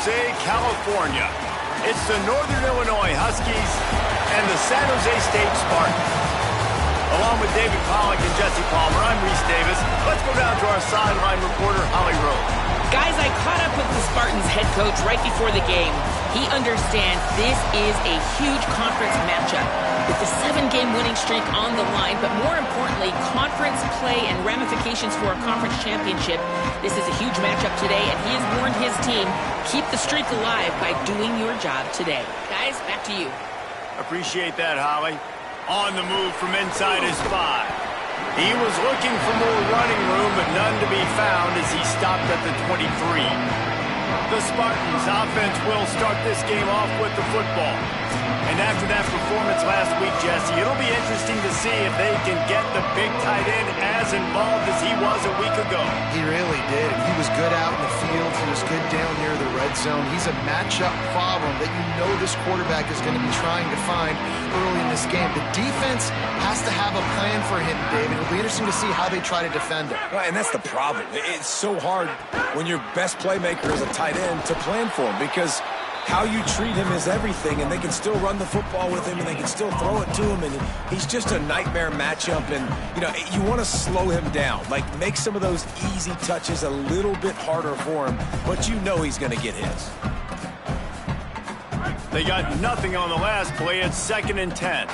Jose, California. It's the Northern Illinois Huskies and the San Jose State Spartans. Along with David Pollack and Jesse Palmer, I'm Reese Davis. Let's go down to our sideline reporter, Holly Rowe. Guys, I caught up with the Spartans head coach right before the game. He understands this is a huge conference matchup with the 7-game winning streak on the line, but more importantly, conference play and ramifications for a conference championship. This is a huge matchup today, and he has warned his team, keep the streak alive by doing your job today. Guys, back to you. Appreciate that, Holly. On the move from inside his 5. He was looking for more running room, but none to be found as he stopped at the 23. The Spartans offense will start this game off with the football. And after that performance last week, Jesse, it'll be interesting to see if they can get the big tight end as involved as he was a week ago. He really did. He was good out in the field. He was good down near the red zone. He's a matchup problem that you know this quarterback is going to be trying to find early in this game. The defense has to have a plan for him, David. It'll be interesting to see how they try to defend him. Right, and that's the problem. It's so hard when your best playmaker is a tight end to plan for him, because how you treat him is everything, and they can still run the football with him, and they can still throw it to him, and he's just a nightmare matchup. And, you know, you want to slow him down, like make some of those easy touches a little bit harder for him, but you know he's going to get his. They got nothing on the last play. It's 2nd and 10.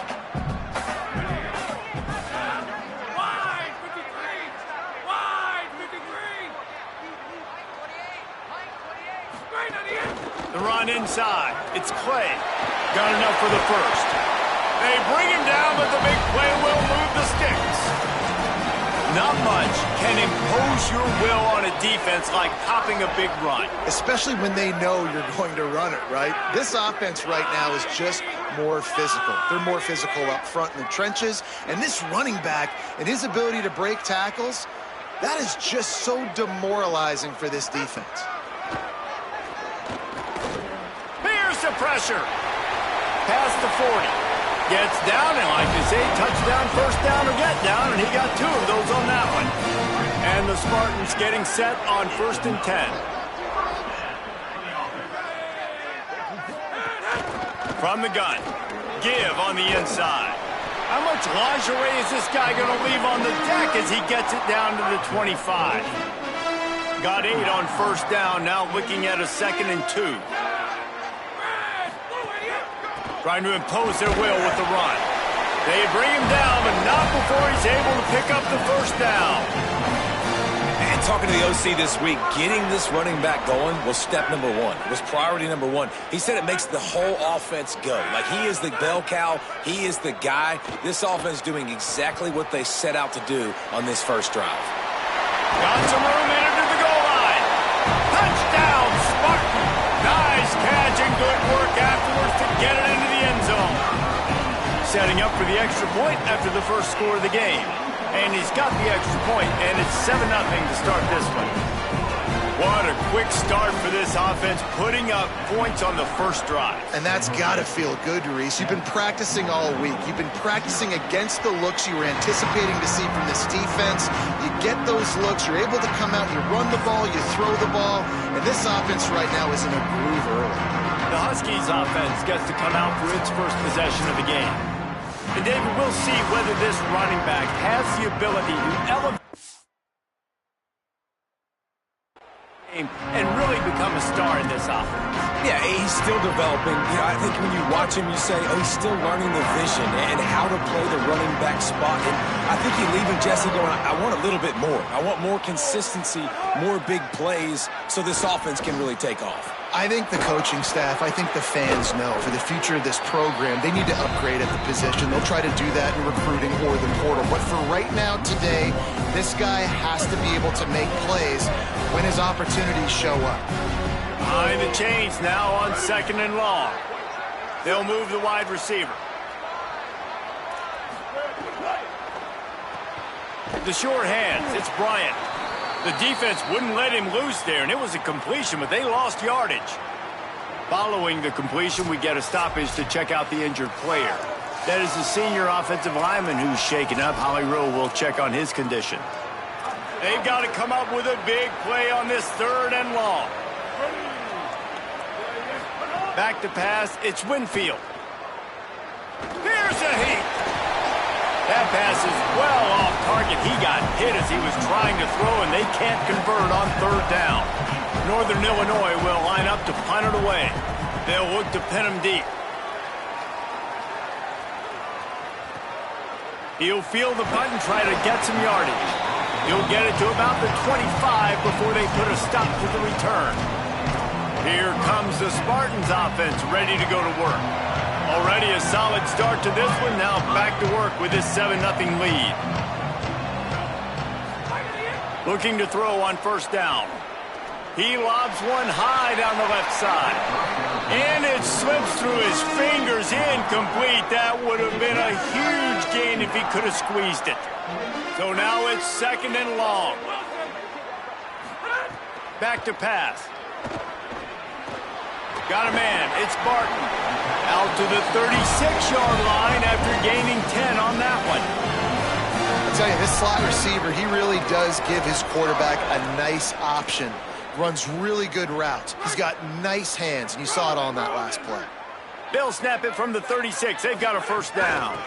The run inside. It's Clay. Got enough for the first. They bring him down, but the big play will move the sticks. Not much can impose your will on a defense like popping a big run. Especially when they know you're going to run it, right? This offense right now is just more physical. They're more physical up front in the trenches. And this running back and his ability to break tackles, that is just so demoralizing for this defense. The pressure. Past the 40. Gets down, and like they say, touchdown, first down, or get down, and he got 2 of those on that one. And the Spartans getting set on 1st and 10. From the gun. Give on the inside. How much lingerie is this guy going to leave on the deck as he gets it down to the 25? Got 8 on 1st down, now looking at a 2nd and 2. Trying to impose their will with the run. They bring him down, but not before he's able to pick up the first down. And talking to the OC this week, getting this running back going was step number 1. It was priority number 1. He said it makes the whole offense go. Like, he is the bell cow. He is the guy. This offense doing exactly what they set out to do on this first drive. Got some room in it to the goal line. Touchdown, Spartan. Nice catch and good work afterwards to get it into the end zone. Setting up for the extra point after the first score of the game. And he's got the extra point, and it's 7-0 to start this one. What a quick start for this offense, putting up points on the first drive. And that's got to feel good, Reese. You've been practicing all week. You've been practicing against the looks you were anticipating to see from this defense. You get those looks, you're able to come out, you run the ball, you throw the ball, and this offense right now is in a groove early. The Huskies offense gets to come out for its first possession of the game. And David, we'll see whether this running back has the ability to elevate and really become a star in this offense. Yeah, he's still developing. You know, I think when you watch him, you say, oh, he's still learning the vision and how to play the running back spot. And I think you leave him, Jesse, going, I want a little bit more. I want more consistency, more big plays, so this offense can really take off. I think the coaching staff, I think the fans know for the future of this program, they need to upgrade at the position. They'll try to do that in recruiting or the portal. But for right now, today, this guy has to be able to make plays when his opportunities show up. Behind the chains now on 2nd and long. They'll move the wide receiver. The short hands, it's Bryant. The defense wouldn't let him loose there, and it was a completion, but they lost yardage. Following the completion, we get a stoppage to check out the injured player. That is the senior offensive lineman who's shaken up. Holly Rowe will check on his condition. They've got to come up with a big play on this 3rd and long. Back to pass, it's Winfield. Here's a heat. That pass is well off target. He got hit as he was trying to throw, and they can't convert on third down. Northern Illinois will line up to punt it away. They'll look to pin him deep. He'll field the punt and try to get some yardage. He'll get it to about the 25 before they put a stop to the return. Here comes the Spartans offense ready to go to work. Already a solid start to this one. Now back to work with this 7-0 lead. Looking to throw on first down. He lobs one high down the left side. And it slips through his fingers, incomplete. That would have been a huge gain if he could have squeezed it. So now it's 2nd and long. Back to pass. Got a man. It's Barton. Out to the 36-yard line after gaining 10 on that one. I'll tell you, this slot receiver, he really does give his quarterback a nice option. Runs really good routes. He's got nice hands, and you saw it on that last play. They'll snap it from the 36. They've got a first down.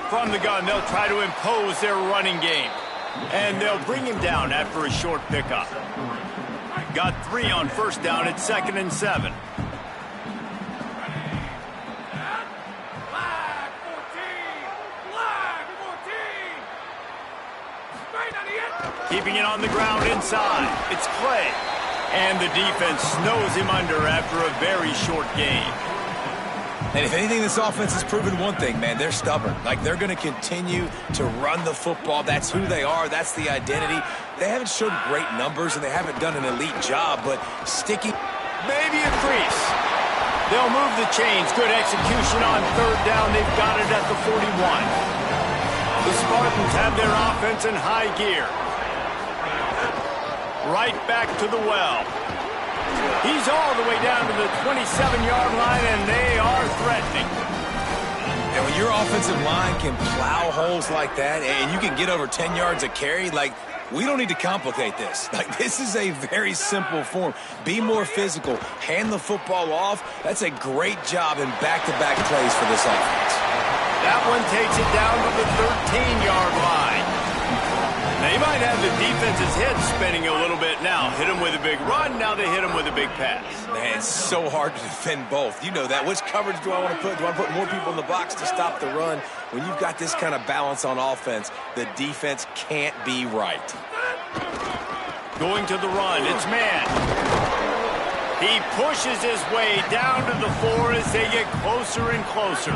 From the gun, they'll try to impose their running game. And they'll bring him down after a short pickup. Got 3 on first down at 2nd and 7. Keeping it on the ground inside. It's Clay. And the defense snows him under after a very short game. And if anything, this offense has proven one thing, man. They're stubborn. Like, they're going to continue to run the football. That's who they are. That's the identity. They haven't showed great numbers, and they haven't done an elite job, but sticking... Maybe a crease. They'll move the chains. Good execution on third down. They've got it at the 41. The Spartans have their offense in high gear. Right back to the well. He's all the way down to the 27-yard line, and they are threatening. And when your offensive line can plow holes like that, and you can get over 10 yards a carry, like, we don't need to complicate this. Like, this is a very simple form. Be more physical. Hand the football off. That's a great job in back-to-back plays for this offense. That one takes it down to the 13-yard line. They might have the defense's head spinning a little bit now. Hit him with a big run, now they hit him with a big pass. Man, it's so hard to defend both. You know that. Which coverage do I want to put? Do I put more people in the box to stop the run? When you've got this kind of balance on offense, the defense can't be right. Going to the run, it's man. He pushes his way down to the 4 as they get closer and closer.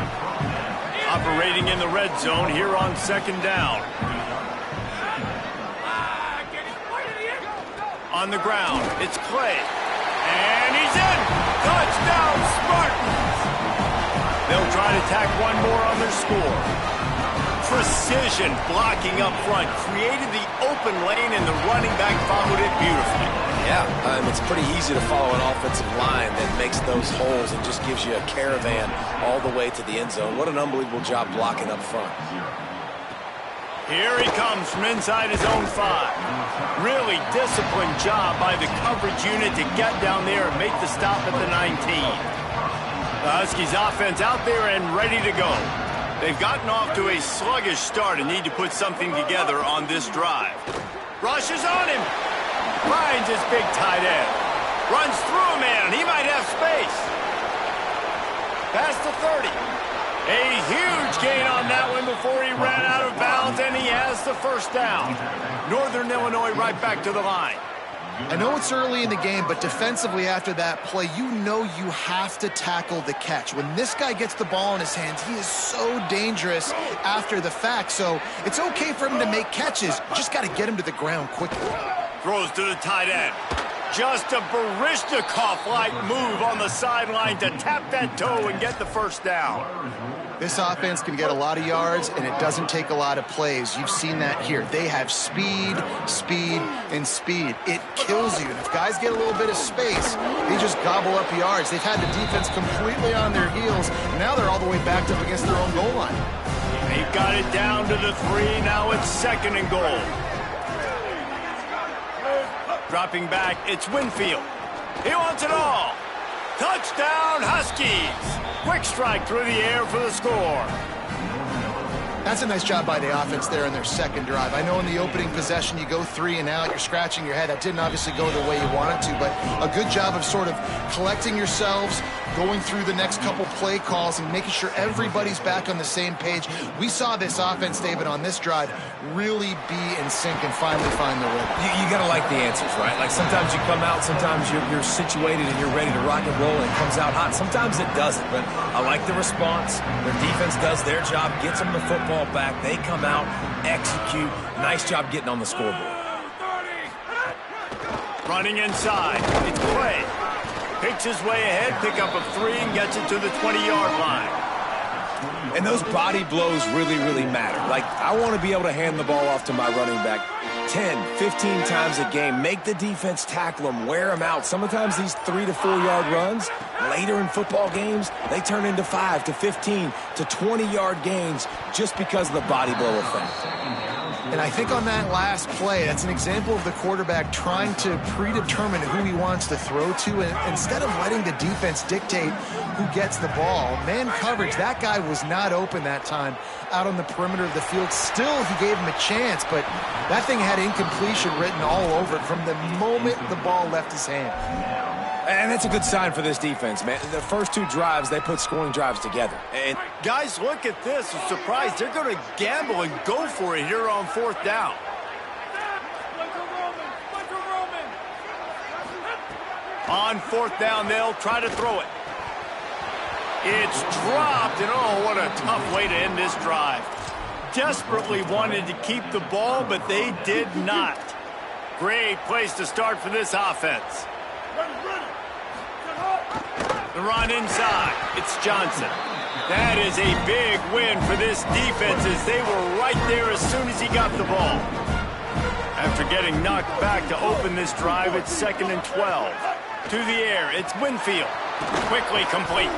Operating in the red zone here on 2nd down. On the ground, it's Clay. And he's in! Touchdown, Spartans! They'll try to tack one more on their score. Precision blocking up front created the open lane, and the running back followed it beautifully. Yeah, it's pretty easy to follow an offensive line that makes those holes and just gives you a caravan all the way to the end zone. What an unbelievable job blocking up front. Here he comes from inside his own 5. Really disciplined job by the coverage unit to get down there and make the stop at the 19. The Huskies offense out there and ready to go. They've gotten off to a sluggish start and need to put something together on this drive. Rushes on him. Finds his big tight end. Runs through a man. He might have space. Past the 30. A huge gain on that one before he ran out of bounds, and he has the first down. Northern Illinois right back to the line. I know it's early in the game, but defensively after that play, you know you have to tackle the catch. When this guy gets the ball in his hands, he is so dangerous after the fact. So it's okay for him to make catches. You just got to get him to the ground quickly. Throws to the tight end. Just a Baryshnikov-like move on the sideline to tap that toe and get the first down. This offense can get a lot of yards, and it doesn't take a lot of plays. You've seen that here. They have speed, speed, and speed. It kills you. And if guys get a little bit of space, they just gobble up yards. They've had the defense completely on their heels. Now they're all the way backed up against their own goal line. They've got it down to the 3. Now it's 2nd and goal. Dropping back, it's Winfield. He wants it all. Touchdown, Huskies! Quick strike through the air for the score. That's a nice job by the offense there in their second drive. I know in the opening possession you go 3 and out, you're scratching your head. That didn't obviously go the way you wanted to, but a good job of sort of collecting yourselves, going through the next couple play calls and making sure everybody's back on the same page. We saw this offense, David, on this drive really be in sync and finally find the rhythm. You got to like the answers, right? Like sometimes you come out, sometimes you're situated and you're ready to rock and roll and it comes out hot. Sometimes it doesn't, but I like the response. Their defense does their job, gets them the football back. They come out, execute. Nice job getting on the scoreboard. Running inside. It's Clay. Picks his way ahead, pick up of 3 and gets it to the 20-yard line. And those body blows really, really matter. Like, I want to be able to hand the ball off to my running back 10, 15 times a game. Make the defense tackle them, wear them out. Sometimes these 3 to 4 yard runs, later in football games, they turn into 5 to 15 to 20-yard gains just because of the body blow effect. And I think on that last play, that's an example of the quarterback trying to predetermine who he wants to throw to. And instead of letting the defense dictate who gets the ball, man coverage, that guy was not open that time out on the perimeter of the field. Still, he gave him a chance, but that thing had incompletion written all over it from the moment the ball left his hand. And that's a good sign for this defense, man. The first 2 drives, they put scoring drives together. And guys, look at this. I'm surprised they're going to gamble and go for it here on 4th down. On 4th down, they'll try to throw it. It's dropped, and oh, what a tough way to end this drive. Desperately wanted to keep the ball, but they did not. Great place to start for this offense. The run inside. It's Johnson. That is a big win for this defense as they were right there as soon as he got the ball. After getting knocked back to open this drive, it's 2nd and 12. To the air, it's Winfield. Quickly complete.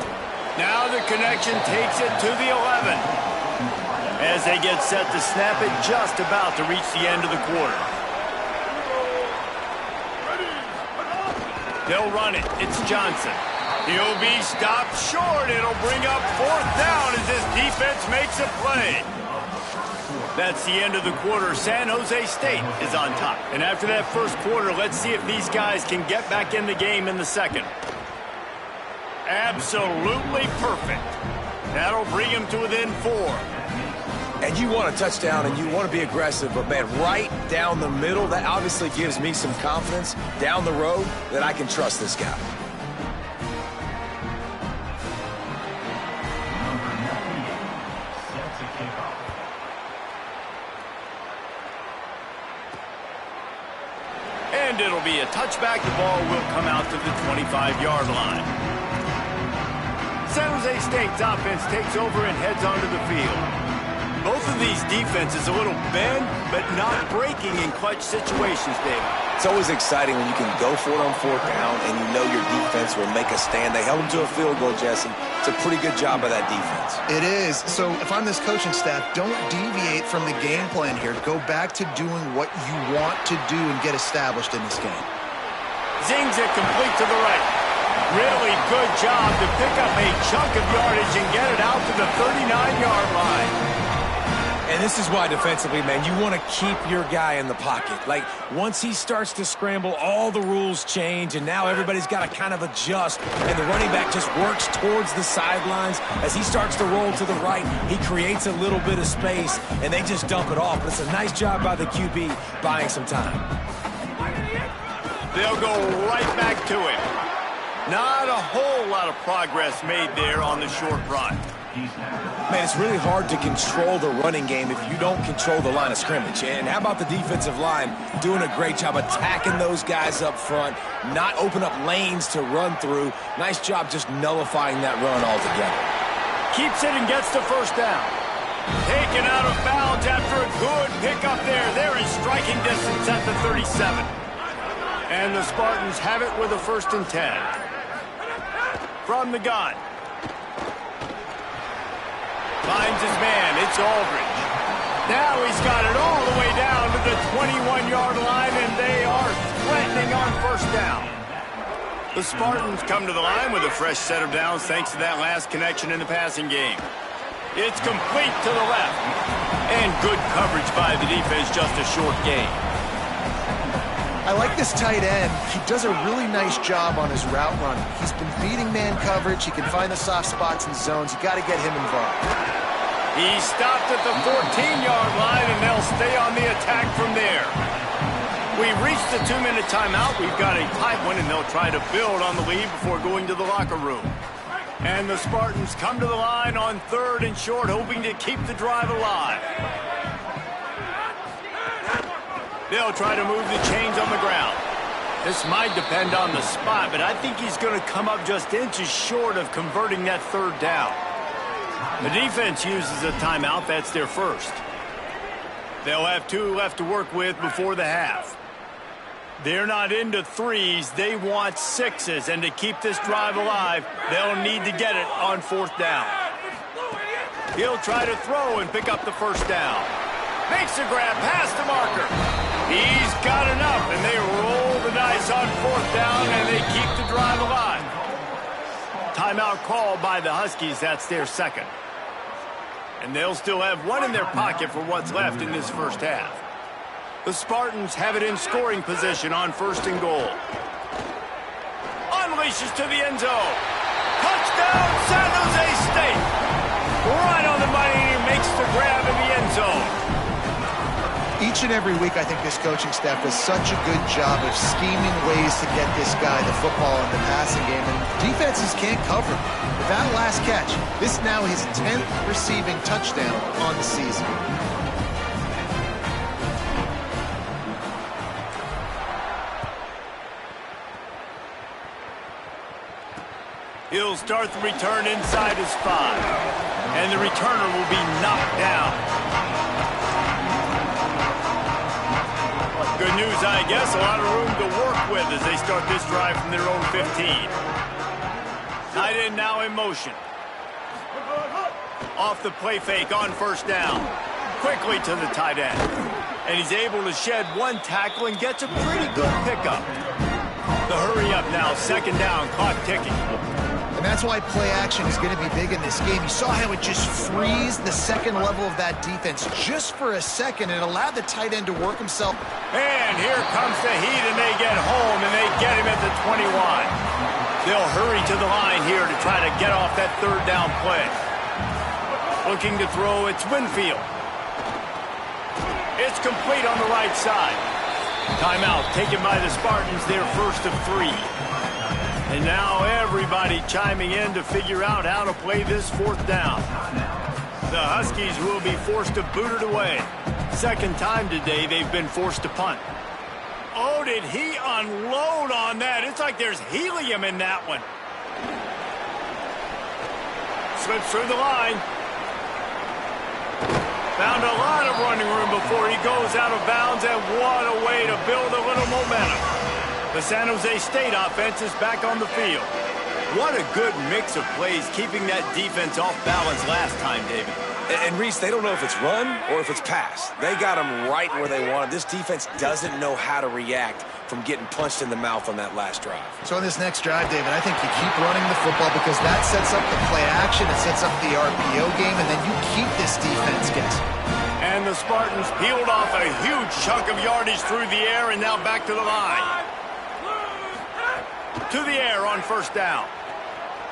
Now the connection takes it to the 11. As they get set to snap it, just about to reach the end of the quarter. They'll run it. It's Johnson. He'll be stopped short. It'll bring up 4th down as this defense makes a play. That's the end of the quarter. San Jose State is on top. And after that first quarter, let's see if these guys can get back in the game in the second. Absolutely perfect. That'll bring him to within 4. And you want a touchdown and you want to be aggressive, but man, right down the middle, that obviously gives me some confidence down the road that I can trust this guy. And it'll be a touchback. The ball will come out to the 25-yard line. San Jose State's offense takes over and heads onto the field. Both of these defenses a little bend, but not breaking in clutch situations, David. It's always exciting when you can go for it on 4th down and you know your defense will make a stand. They held them to a field goal, Jesse. It's a pretty good job by that defense. It is. So if I'm this coaching staff, don't deviate from the game plan here. Go back to doing what you want to do and get established in this game. Zings it complete to the right. Really good job to pick up a chunk of yardage and get it out to the 39-yard line. And this is why defensively, man, you want to keep your guy in the pocket. Like, once he starts to scramble, all the rules change, and now everybody's got to kind of adjust, and the running back just works towards the sidelines. As he starts to roll to the right, he creates a little bit of space, and they just dump it off. But it's a nice job by the QB buying some time. They'll go right back to him. Not a whole lot of progress made there on the short run. Man, it's really hard to control the running game if you don't control the line of scrimmage. And how about the defensive line doing a great job attacking those guys up front, not open up lanes to run through. Nice job just nullifying that run altogether. Keeps it and gets to 1st down. Taken out of bounds after a good pickup there. They're in striking distance at the 37. And the Spartans have it with a 1st and 10. From the gun. Finds his man. It's Aldridge. Now he's got it all the way down to the 21-yard line, and they are threatening on 1st down. The Spartans come to the line with a fresh set of downs thanks to that last connection in the passing game. It's complete to the left. And good coverage by the defense, just a short gain. I like this tight end. He does a really nice job on his route running. He's been beating man coverage. He can find the soft spots and zones. You got to get him involved. He stopped at the 14-yard line, and they'll stay on the attack from there. We've reached the 2-minute timeout. We've got a tight one, and they'll try to build on the lead before going to the locker room. And the Spartans come to the line on 3rd and short, hoping to keep the drive alive. They'll try to move the chains on the ground. This might depend on the spot, but I think he's going to come up just inches short of converting that 3rd down. The defense uses a timeout. That's their first. They'll have 2 left to work with before the half. They're not into 3s. They want 6s. And to keep this drive alive, they'll need to get it on 4th down. He'll try to throw and pick up the 1st down. Makes a grab past the marker. He's got enough, and they roll the dice on 4th down, and they keep the drive alive. Timeout called by the Huskies. That's their second. And they'll still have 1 in their pocket for what's left in this first half. The Spartans have it in scoring position on 1st and goal. Unleashes to the end zone. Touchdown, San Jose State. Right on the money, and he makes the grab in the end zone. Each and every week, I think this coaching staff does such a good job of scheming ways to get this guy the football in the passing game, and defenses can't cover him. With that last catch, this is now his 10th receiving touchdown on the season. He'll start the return inside his 5, and the returner will be knocked down. Good news, I guess. A lot of room to work with as they start this drive from their own 15. Tight end now in motion. Off the play fake on 1st down. Quickly to the tight end. And he's able to shed 1 tackle and gets a pretty good pickup. The hurry up now, 2nd down, clock ticking. And that's why play action is going to be big in this game. You saw how it just freezed the second level of that defense just for a second. It allowed the tight end to work himself. And here comes the heat, and they get home, and they get him at the 21. They'll hurry to the line here to try to get off that 3rd down play. Looking to throw, it's Winfield. It's complete on the right side. Timeout taken by the Spartans, their first of 3. And now everybody chiming in to figure out how to play this 4th down. The Huskies will be forced to boot it away. 2nd time today they've been forced to punt. Oh, did he unload on that? It's like there's helium in that one. Slips through the line. Found a lot of running room before he goes out of bounds, and what a way to build a little momentum. The San Jose State offense is back on the field. What a good mix of plays, keeping that defense off balance last time, David. And Reese, they don't know if it's run or if it's pass. They got them right where they want it. This defense doesn't know how to react from getting punched in the mouth on that last drive. So on this next drive, David, I think you keep running the football because that sets up the play action, it sets up the RPO game, and then you keep this defense guessing. And the Spartans peeled off a huge chunk of yardage through the air, and now back to the line. To the air on 1st down.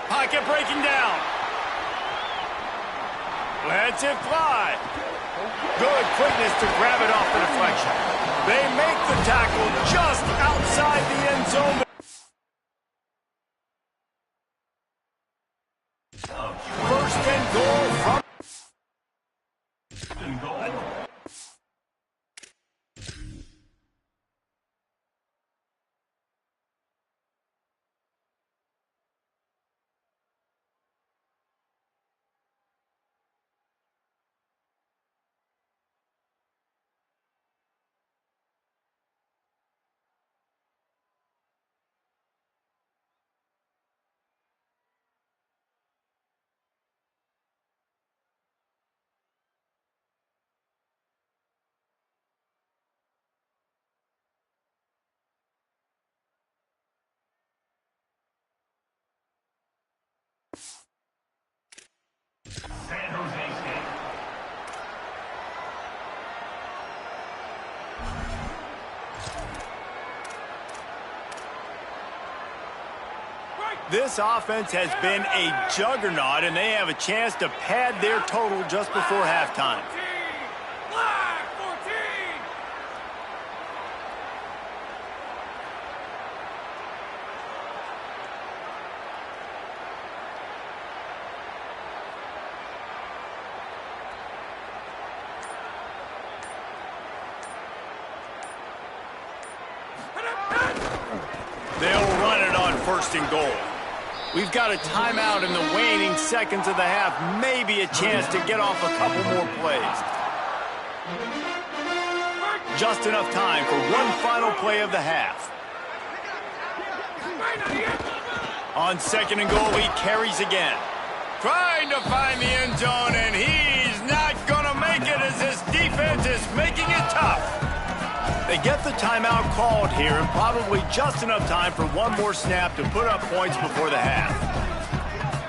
Pocket breaking down. Lets it fly. Good quickness to grab it off the deflection. They make the tackle just outside the end zone. First and goal from... This offense has been a juggernaut, and they have a chance to pad their total just before halftime. They'll run it on 1st and goal. We've got a timeout in the waning seconds of the half. Maybe a chance to get off a couple more plays. Just enough time for one final play of the half. On 2nd and goal, he carries again. Trying to find the end zone, and he's not going to make it as this defense is making it tough. They get the timeout called here, and probably just enough time for one more snap to put up points before the half.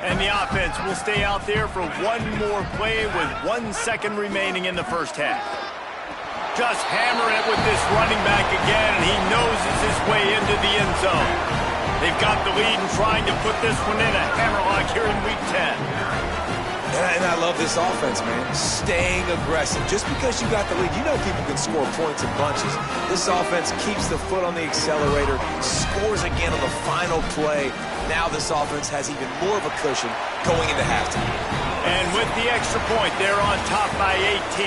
And the offense will stay out there for one more play with 1 second remaining in the first half. Just hammering it with this running back again, and he noses his way into the end zone. They've got the lead and trying to put this one in a hammerlock here in Week 10. And I love this offense, man. Staying aggressive. Just because you got the lead, you know people can score points in bunches. This offense keeps the foot on the accelerator, scores again on the final play. Now this offense has even more of a cushion going into halftime. And with the extra point, they're on top by 18.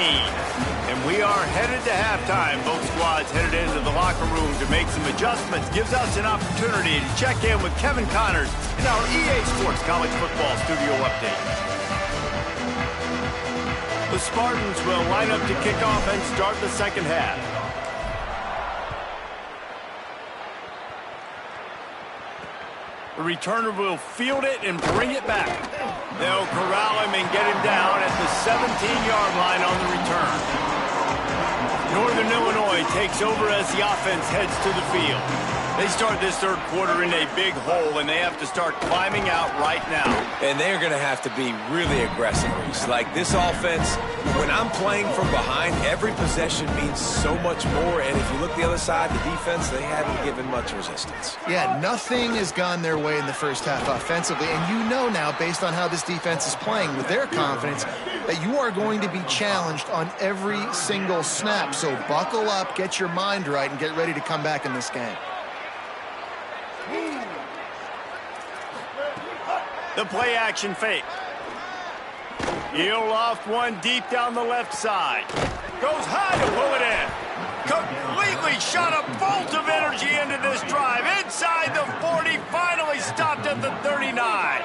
And we are headed to halftime. Both squads headed into the locker room to make some adjustments. Gives us an opportunity to check in with Kevin Connors in our EA Sports College Football Studio Update. The Spartans will line up to kick off and start the second half. The returner will field it and bring it back. They'll corral him and get him down at the 17-yard line on the return. Northern Illinois takes over as the offense heads to the field. They start this third quarter in a big hole, and they have to start climbing out right now. And they're going to have to be really aggressive, Reese. Like this offense, when I'm playing from behind, every possession means so much more. And if you look the other side, the defense, they haven't given much resistance. Yeah, nothing has gone their way in the first half offensively. And you know now, based on how this defense is playing with their confidence, that you are going to be challenged on every single snap. So buckle up, get your mind right, and get ready to come back in this game. The play action fake. He'll loft one deep down the left side. Goes high to pull it in. Completely shot a bolt of energy into this drive. Inside the 40, finally stopped at the 39.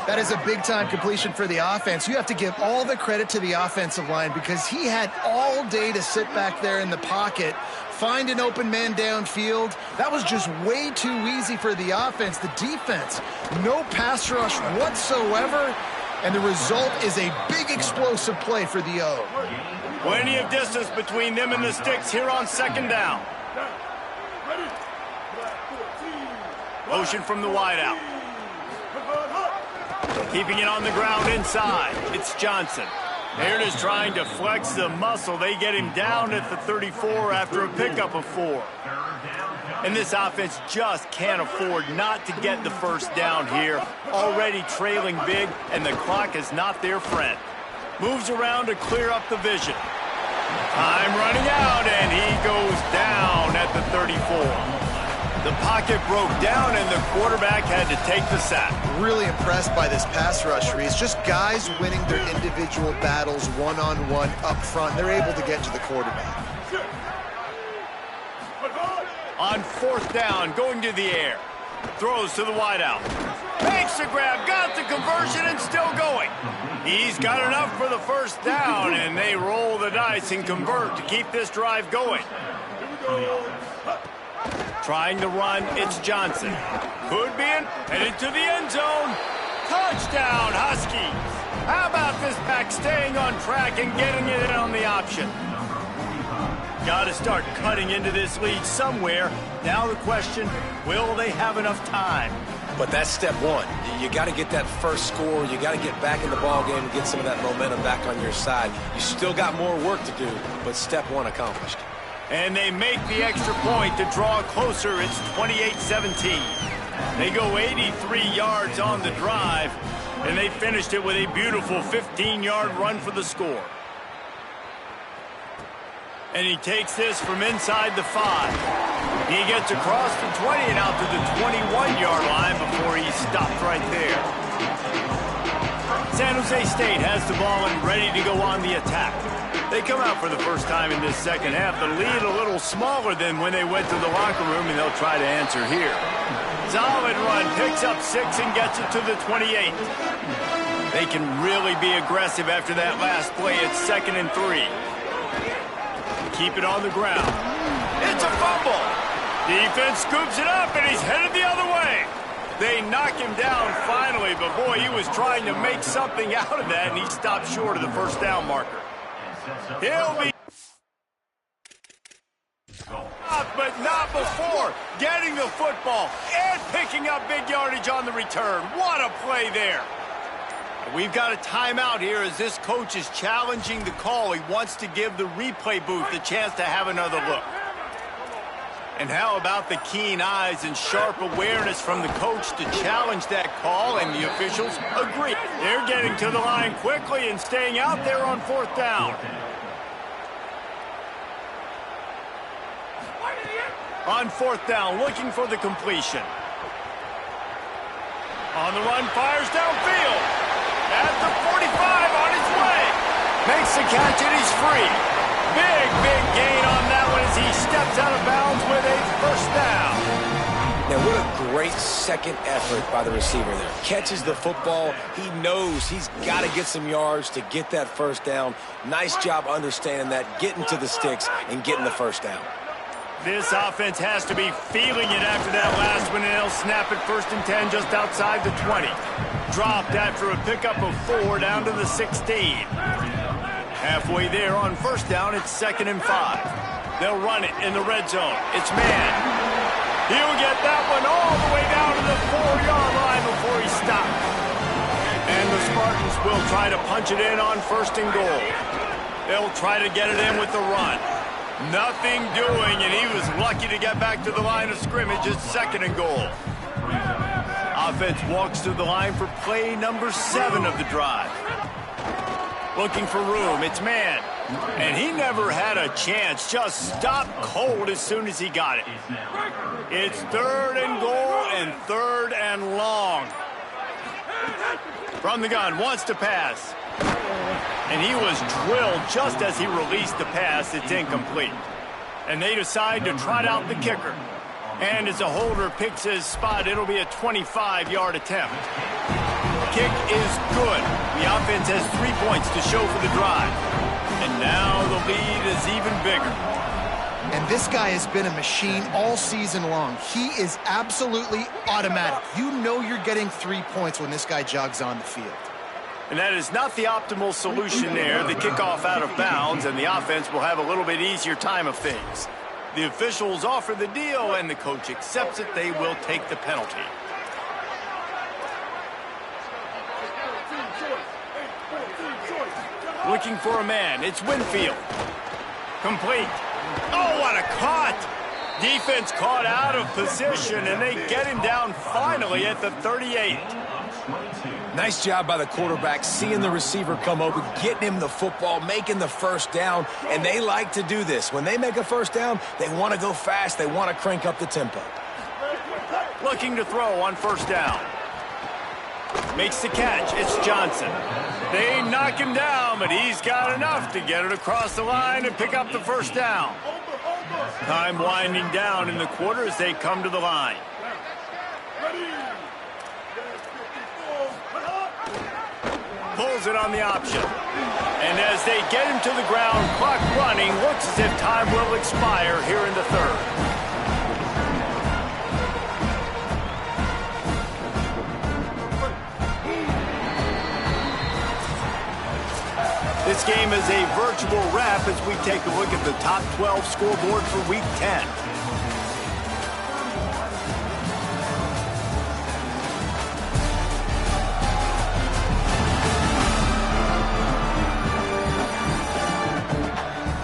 That is a big-time completion for the offense. You have to give all the credit to the offensive line because he had all day to sit back there in the pocket, find an open man downfield. That was just way too easy for the offense. The defense, no pass rush whatsoever, and the result is a big explosive play for the O. Plenty of distance between them and the sticks here on 2nd down. Motion from the wideout. Keeping it on the ground inside. It's Johnson. They're just trying to flex the muscle. They get him down at the 34 after a pickup of 4. And this offense just can't afford not to get the first down here. Already trailing big, and the clock is not their friend. Moves around to clear up the vision. Time running out, and he goes down at the 34. The pocket broke down, and the quarterback had to take the sack. Really impressed by this pass rush, Reese. Just guys winning their individual battles one-on-one up front. They're able to get to the quarterback. On 4th down, going to the air. Throws to the wideout. Makes the grab, got the conversion, and still going. He's got enough for the first down, and they roll the dice and convert to keep this drive going. Trying to run, it's Johnson. Could be in, headed to the end zone. Touchdown, Huskies. How about this back staying on track and getting it in on the option? Got to start cutting into this lead somewhere. Now the question, will they have enough time? But that's step one. You got to get that first score. You got to get back in the ball game and get some of that momentum back on your side. You still got more work to do, but step one accomplished. And they make the extra point to draw closer. It's 28-17. They go 83 yards on the drive, and they finished it with a beautiful 15-yard run for the score. And he takes this from inside the 5. He gets across the 20 and out to the 21-yard line before he stopped right there. San Jose State has the ball and ready to go on the attack. They come out for the first time in this second half. The lead a little smaller than when they went to the locker room, and they'll try to answer here. Solid run, picks up 6 and gets it to the 28. They can really be aggressive after that last play. It's 2nd and 3. Keep it on the ground. It's a fumble. Defense scoops it up, and he's headed the other way. They knock him down finally, but boy, he was trying to make something out of that, and he stopped short of the first down marker. He'll be up, but not before getting the football and picking up big yardage on the return. What a play there. We've got a timeout here as this coach is challenging the call. He wants to give the replay booth a chance to have another look. And how about the keen eyes and sharp awareness from the coach to challenge that call, and the officials agree. They're getting to the line quickly and staying out there on 4th down. On 4th down, looking for the completion. On the run, fires downfield. At the 45, on his way. Makes the catch, and he's free. Big gain on that one as he steps out of bounds with a first down. Now, what a great second effort by the receiver there. Catches the football. He knows he's got to get some yards to get that first down. Nice job understanding that, getting to the sticks, and getting the first down. This offense has to be feeling it after that last one, and they'll snap it 1st and 10 just outside the 20. Dropped after a pickup of 4 down to the 16. Halfway there on 1st down, it's 2nd and 5. They'll run it in the red zone. It's man. He'll get that one all the way down to the 4-yard line before he stops. And the Spartans will try to punch it in on 1st and goal. They'll try to get it in with the run. Nothing doing, and he was lucky to get back to the line of scrimmage. It's 2nd and goal. Offense walks to the line for play number 7 of the drive. Looking for room, it's man. And he never had a chance, just stopped cold as soon as he got it. It's 3rd and goal and 3rd and long. From the gun, wants to pass. And he was drilled just as he released the pass. It's incomplete. And they decide to trot out the kicker. And as a holder picks his spot, it'll be a 25-yard attempt. Kick is good. The offense has 3 points to show for the drive. And now the lead is even bigger. And this guy has been a machine all season long. He is absolutely automatic. You know you're getting 3 points when this guy jogs on the field. And that is not the optimal solution there. The kickoff out of bounds, and the offense will have a little bit easier time of things. The officials offer the deal, and the coach accepts it. They will take the penalty. Looking for a man. It's Winfield. Complete. Oh, what a caught! Defense caught out of position, and they get him down finally at the 38. Nice job by the quarterback, seeing the receiver come open, getting him the football, making the first down, and they like to do this. When they make a first down, they want to go fast. They want to crank up the tempo. Looking to throw on 1st down. Makes the catch. It's Johnson. They knock him down, but he's got enough to get it across the line and pick up the first down. Time winding down in the quarter as they come to the line. Pulls it on the option. And as they get him to the ground, clock running, looks as if time will expire here in the 3rd. This game is a virtual wrap as we take a look at the top 12 scoreboard for Week 10.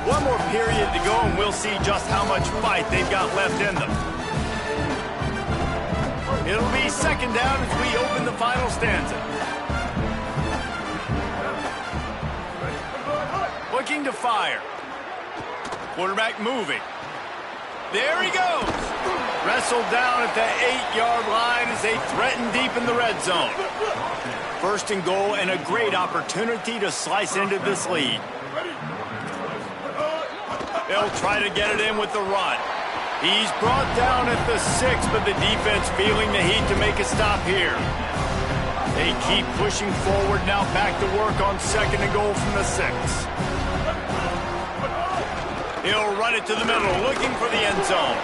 One more period to go, and we'll see just how much fight they've got left in them. It'll be second down as we open the final stanza. Looking to fire. Quarterback moving. There he goes. Wrestled down at the 8-yard line as they threaten deep in the red zone. First and goal and a great opportunity to slice into this lead. They'll try to get it in with the run. He's brought down at the 6, but the defense feeling the heat to make a stop here. They keep pushing forward, now back to work on second and goal from the 6. He'll run it to the middle, looking for the end zone.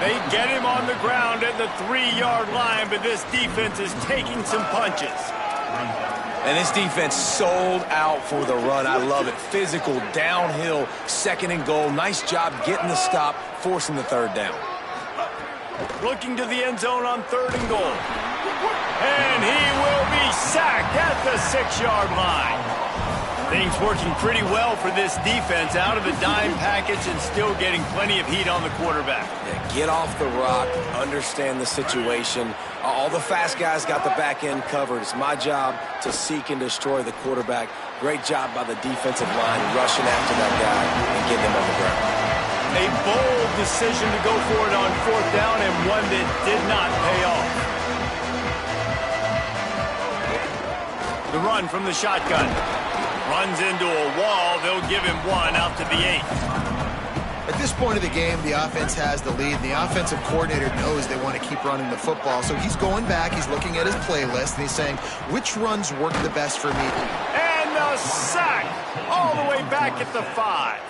They get him on the ground at the 3-yard line, but this defense is taking some punches. And this defense sold out for the run. I love it. Physical, downhill, second and goal. Nice job getting the stop, forcing the third down. Looking to the end zone on third and goal. And he will be sacked at the 6-yard line. Things working pretty well for this defense, out of the dime package and still getting plenty of heat on the quarterback. Yeah, get off the rock, understand the situation. All the fast guys got the back end covered. It's my job to seek and destroy the quarterback. Great job by the defensive line rushing after that guy and getting him on the ground. A bold decision to go for it on fourth down, and one that did not pay off. The run from the shotgun. Runs into a wall. They'll give him one out to the 8. At this point of the game, the offense has the lead, and the offensive coordinator knows they want to keep running the football. So he's going back, he's looking at his playlist, and he's saying, which runs work the best for me? And the sack all the way back at the 5.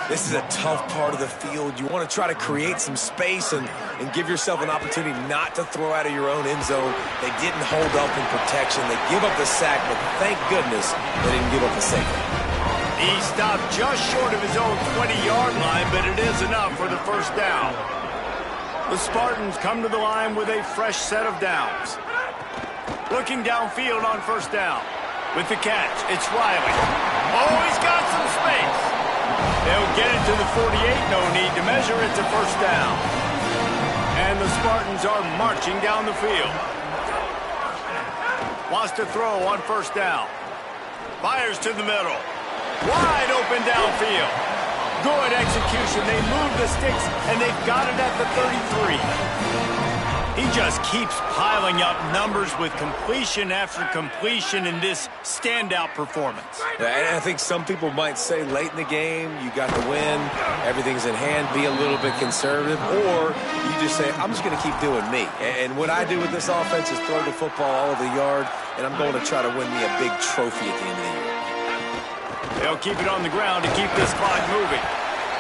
This is a tough part of the field. You want to try to create some space and give yourself an opportunity not to throw out of your own end zone. They didn't hold up in protection. They give up the sack, but thank goodness they didn't give up the safety. He stopped just short of his own 20-yard line, but it is enough for the first down. The Spartans come to the line with a fresh set of downs. Looking downfield on first down. With the catch, it's Riley. Oh, he's got some space. They'll get it to the 48, no need to measure, it's a first down. And the Spartans are marching down the field. Wants to throw on first down. Fires to the middle. Wide open downfield. Good execution. They move the sticks, and they've got it at the 33. He just keeps piling up numbers with completion after completion in this standout performance. And I think some people might say late in the game, you got the win, everything's in hand, be a little bit conservative, or you just say, I'm just going to keep doing me. And what I do with this offense is throw the football all over the yard, and I'm going to try to win me a big trophy at the end of the year. They'll keep it on the ground to keep this clock moving.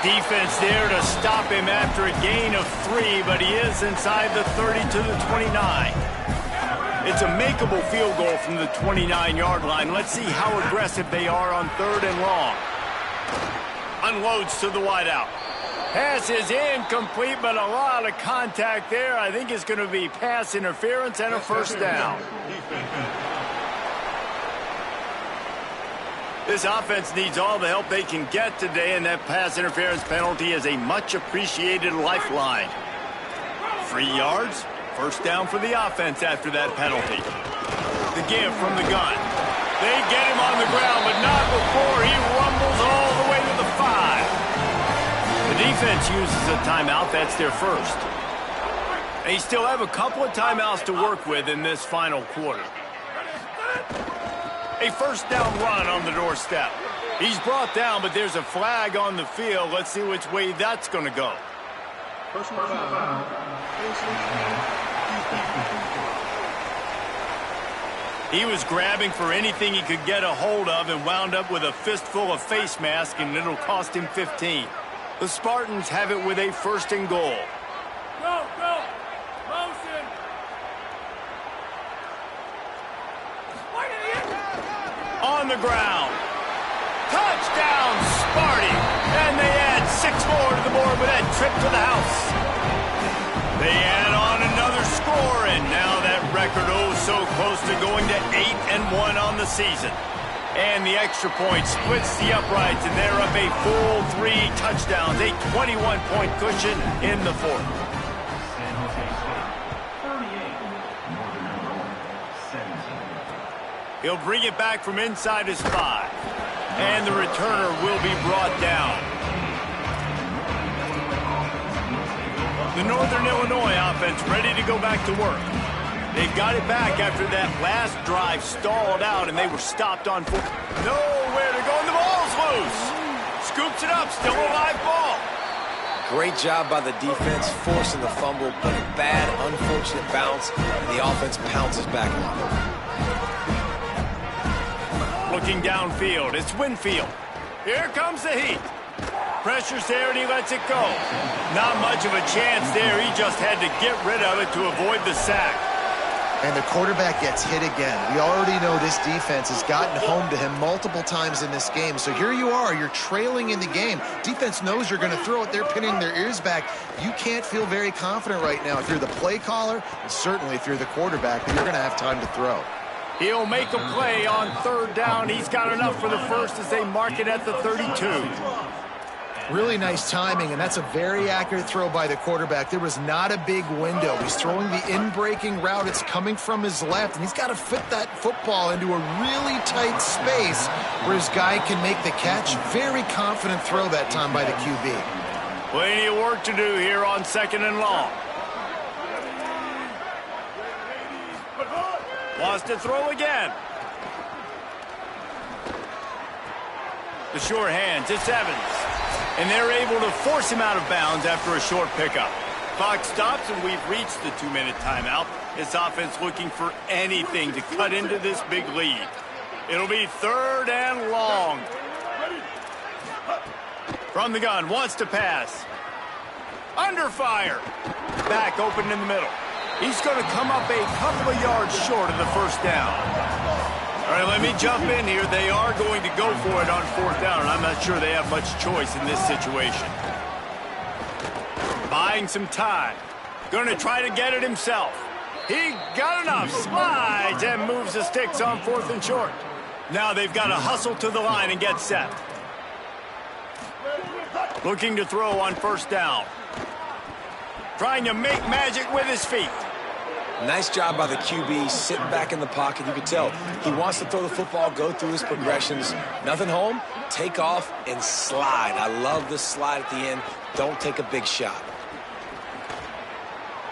Defense there to stop him after a gain of 3, but he is inside the 30 to the 29. It's a makeable field goal from the 29-yard line. Let's see how aggressive they are on third and long. Unloads to the wideout. Pass is incomplete, but a lot of contact there. I think it's going to be pass interference and a first down. This offense needs all the help they can get today, and that pass interference penalty is a much-appreciated lifeline. 3 yards, first down for the offense after that penalty. The give from the gun. They get him on the ground, but not before he rumbles all the way to the 5. The defense uses a timeout. That's their first. They still have a couple of timeouts to work with in this final quarter. A first down run on the doorstep. He's brought down, but there's a flag on the field. Let's see which way that's going to go. He was grabbing for anything he could get a hold of and wound up with a fistful of face masks, and it'll cost him 15. The Spartans have it with a first and goal. Go, go, motion. On the ground. Touchdown, Sparty. And they add 6 more to the board with that trip to the house. They add on another score, and now that record so close to going to 8-1 on the season. And the extra point splits the uprights, and they're up a full 3 touchdowns, a 21-point cushion in the fourth. He'll bring it back from inside his 5. And the returner will be brought down. The Northern Illinois offense ready to go back to work. They got it back after that last drive stalled out, and they were stopped on 4. Nowhere to go, and the ball's loose. Scoops it up, still a live ball. Great job by the defense, forcing the fumble, but a bad, unfortunate bounce, and the offense pounces back on it. Looking downfield, it's Winfield. Here comes the heat. Pressure's there, and he lets it go. Not much of a chance there. He just had to get rid of it to avoid the sack. And the quarterback gets hit again. We already know this defense has gotten home to him multiple times in this game. So here you are, you're trailing in the game. Defense knows you're going to throw it. They're pinning their ears back. You can't feel very confident right now if you're the play caller, and certainly if you're the quarterback, that you're going to have time to throw. He'll make a play on 3rd down. He's got enough for the first as they mark it at the 32. Really nice timing, and that's a very accurate throw by the quarterback. There was not a big window. He's throwing the in-breaking route. It's coming from his left, and he's got to fit that football into a really tight space where his guy can make the catch. Very confident throw that time by the QB. Plenty of work to do here on 2nd and long. Wants to throw again. The sure hands, it's Evans. And they're able to force him out of bounds after a short pickup. Clock stops, and we've reached the 2-minute timeout. This offense looking for anything to cut into this big lead. It'll be 3rd and long. From the gun, wants to pass. Under fire. Back open in the middle. He's going to come up a couple of yards short of the 1st down. All right, let me jump in here. They are going to go for it on 4th down, and I'm not sure they have much choice in this situation. Buying some time. Going to try to get it himself. He got enough. Slides and moves the sticks on 4th and short. Now they've got to hustle to the line and get set. Looking to throw on 1st down. Trying to make magic with his feet. Nice job by the QB, sitting back in the pocket. You can tell he wants to throw the football, go through his progressions. Nothing home, take off, and slide. I love the slide at the end. Don't take a big shot.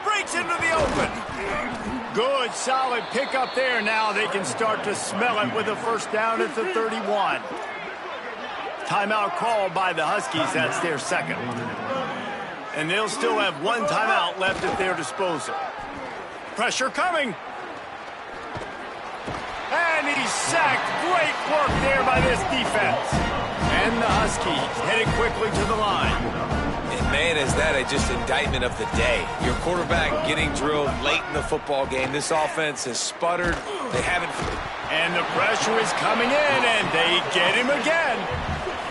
Breaks into the open. Good, solid pickup there. Now they can start to smell it with a 1st down at the 31. Timeout called by the Huskies. That's their 2nd. And they'll still have 1 timeout left at their disposal. Pressure coming. And he's sacked. Great work there by this defense. And the Huskies headed quickly to the line. And man, is that just indictment of the day. Your quarterback getting drilled late in the football game. This offense has sputtered. They haven't. And the pressure is coming in, and they get him again.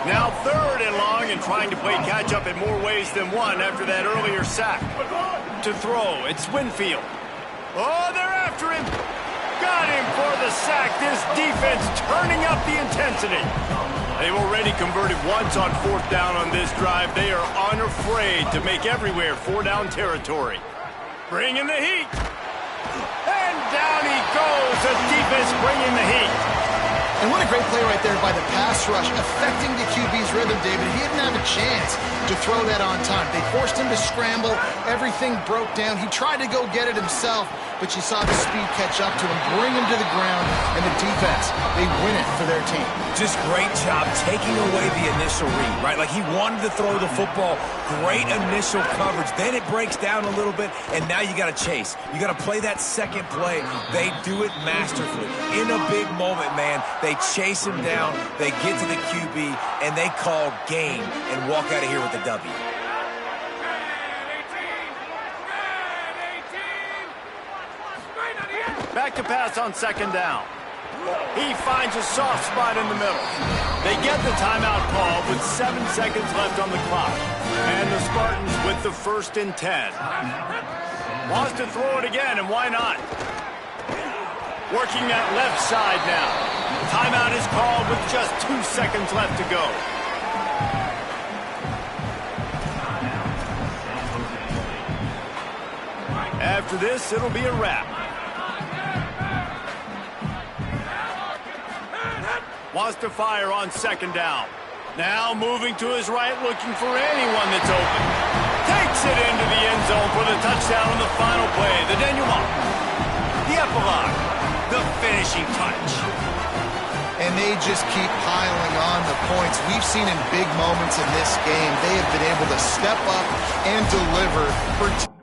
Now 3rd and long, and trying to play catch-up in more ways than one after that earlier sack. To throw, it's Winfield. Oh, they're after him. Got him for the sack. This defense turning up the intensity. They've already converted once on 4th down on this drive. They are unafraid to make everywhere 4-down territory. Bringing the heat. And down he goes. The defense bringing the heat. And what a great play right there by the pass rush, affecting the QB's rhythm, David. He didn't have a chance to throw that on time. They forced him to scramble. Everything broke down. He tried to go get it himself, but you saw the speed catch up to him, bring him to the ground, and the defense, they win it for their team. Just great job taking away the initial read, right? Like he wanted to throw the football. Great initial coverage. Then it breaks down a little bit, and now you got to chase. You got to play that second play. They do it masterfully. In a big moment, man, they chase him down, they get to the QB, and they call game and walk out of here with the W. Back to pass on 2nd down. He finds a soft spot in the middle. They get the timeout call with 7 seconds left on the clock. And the Spartans with the 1st and 10. Wants to throw it again, and why not? Working that left side now. Timeout is called with just 2 seconds left to go. After this, it'll be a wrap. Wants to fire on second down. Now moving to his right, looking for anyone that's open. Takes it into the end zone for the touchdown on the final play. The denouement. The epilogue. The finishing touch. And they just keep piling on the points. We've seen in big moments in this game, they have been able to step up and deliver for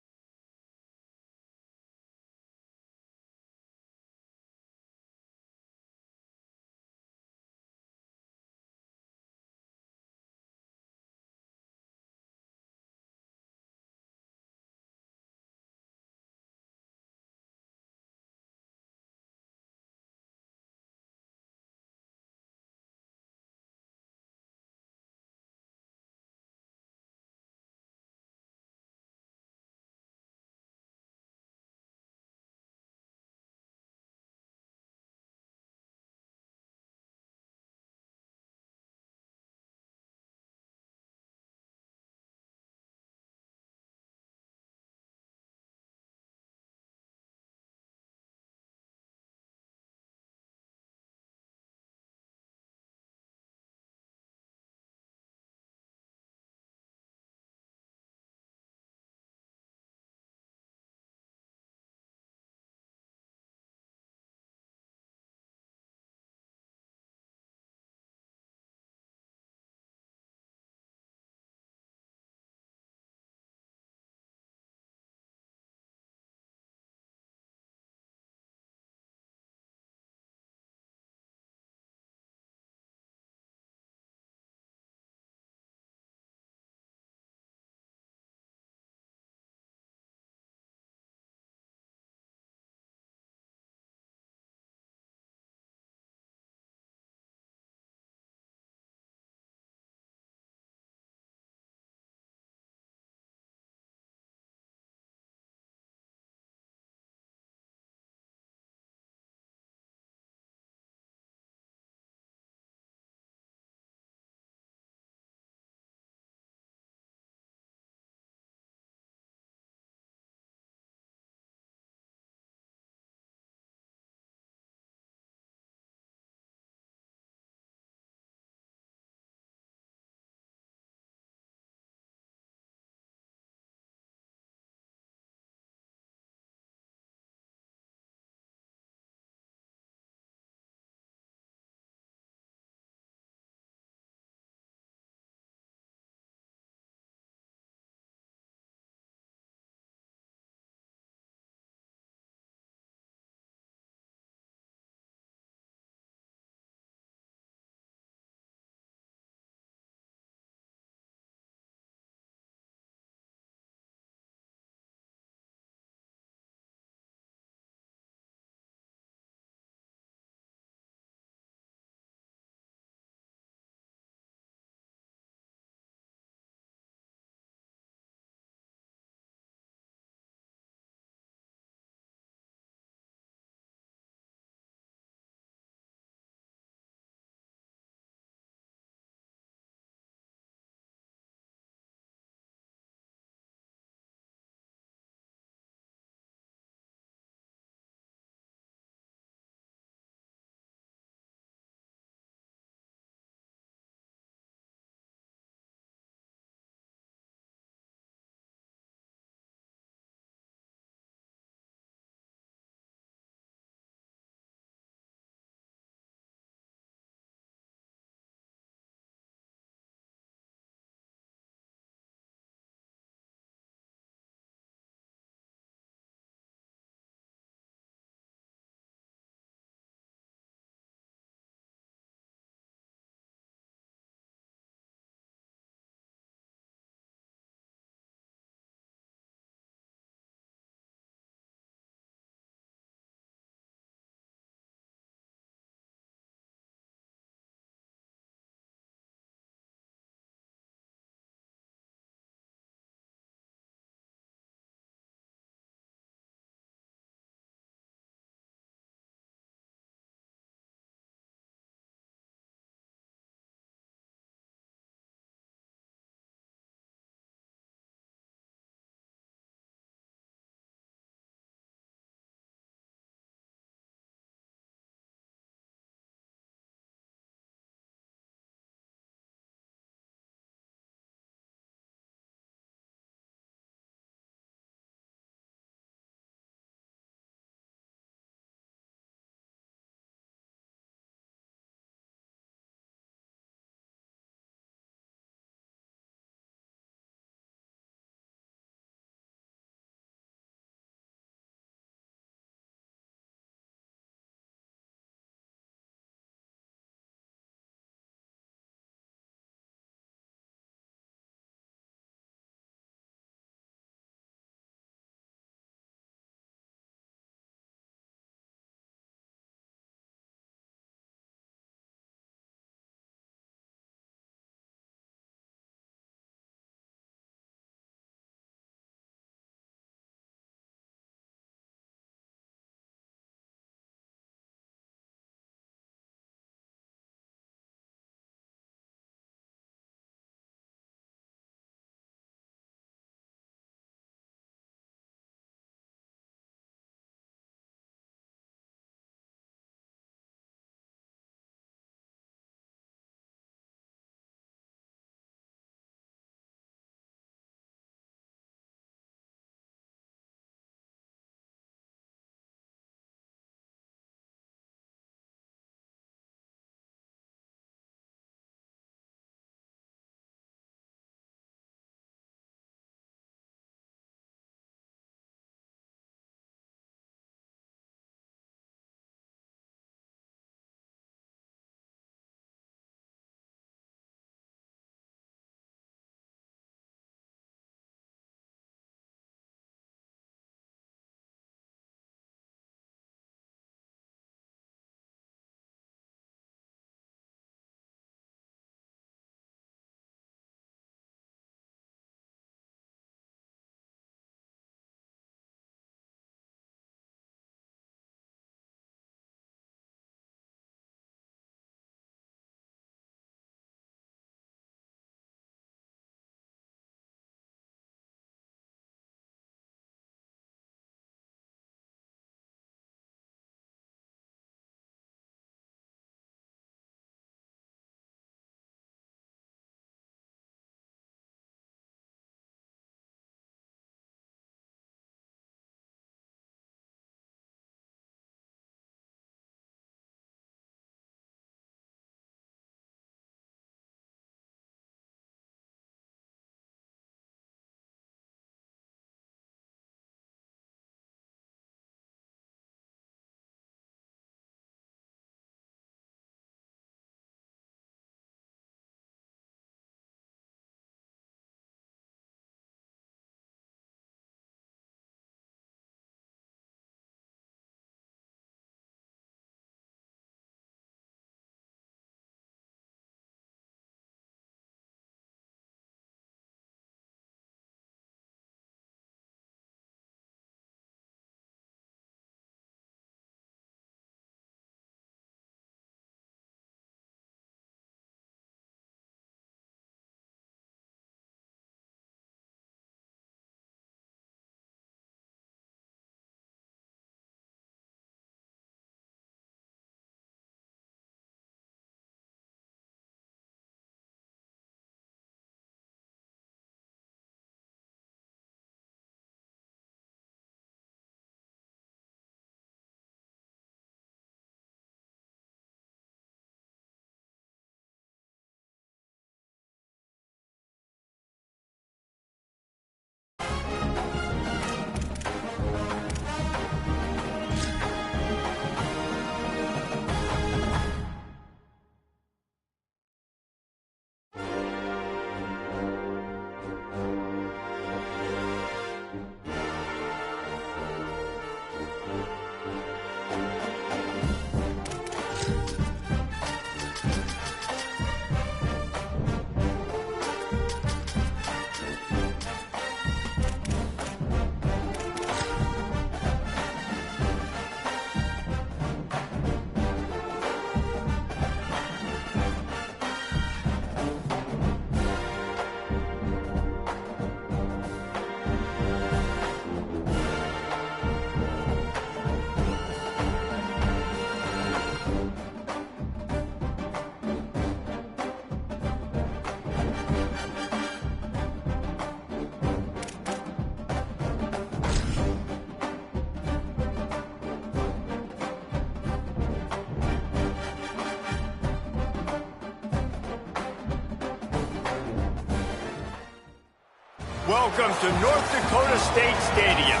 welcome to North Dakota State Stadium.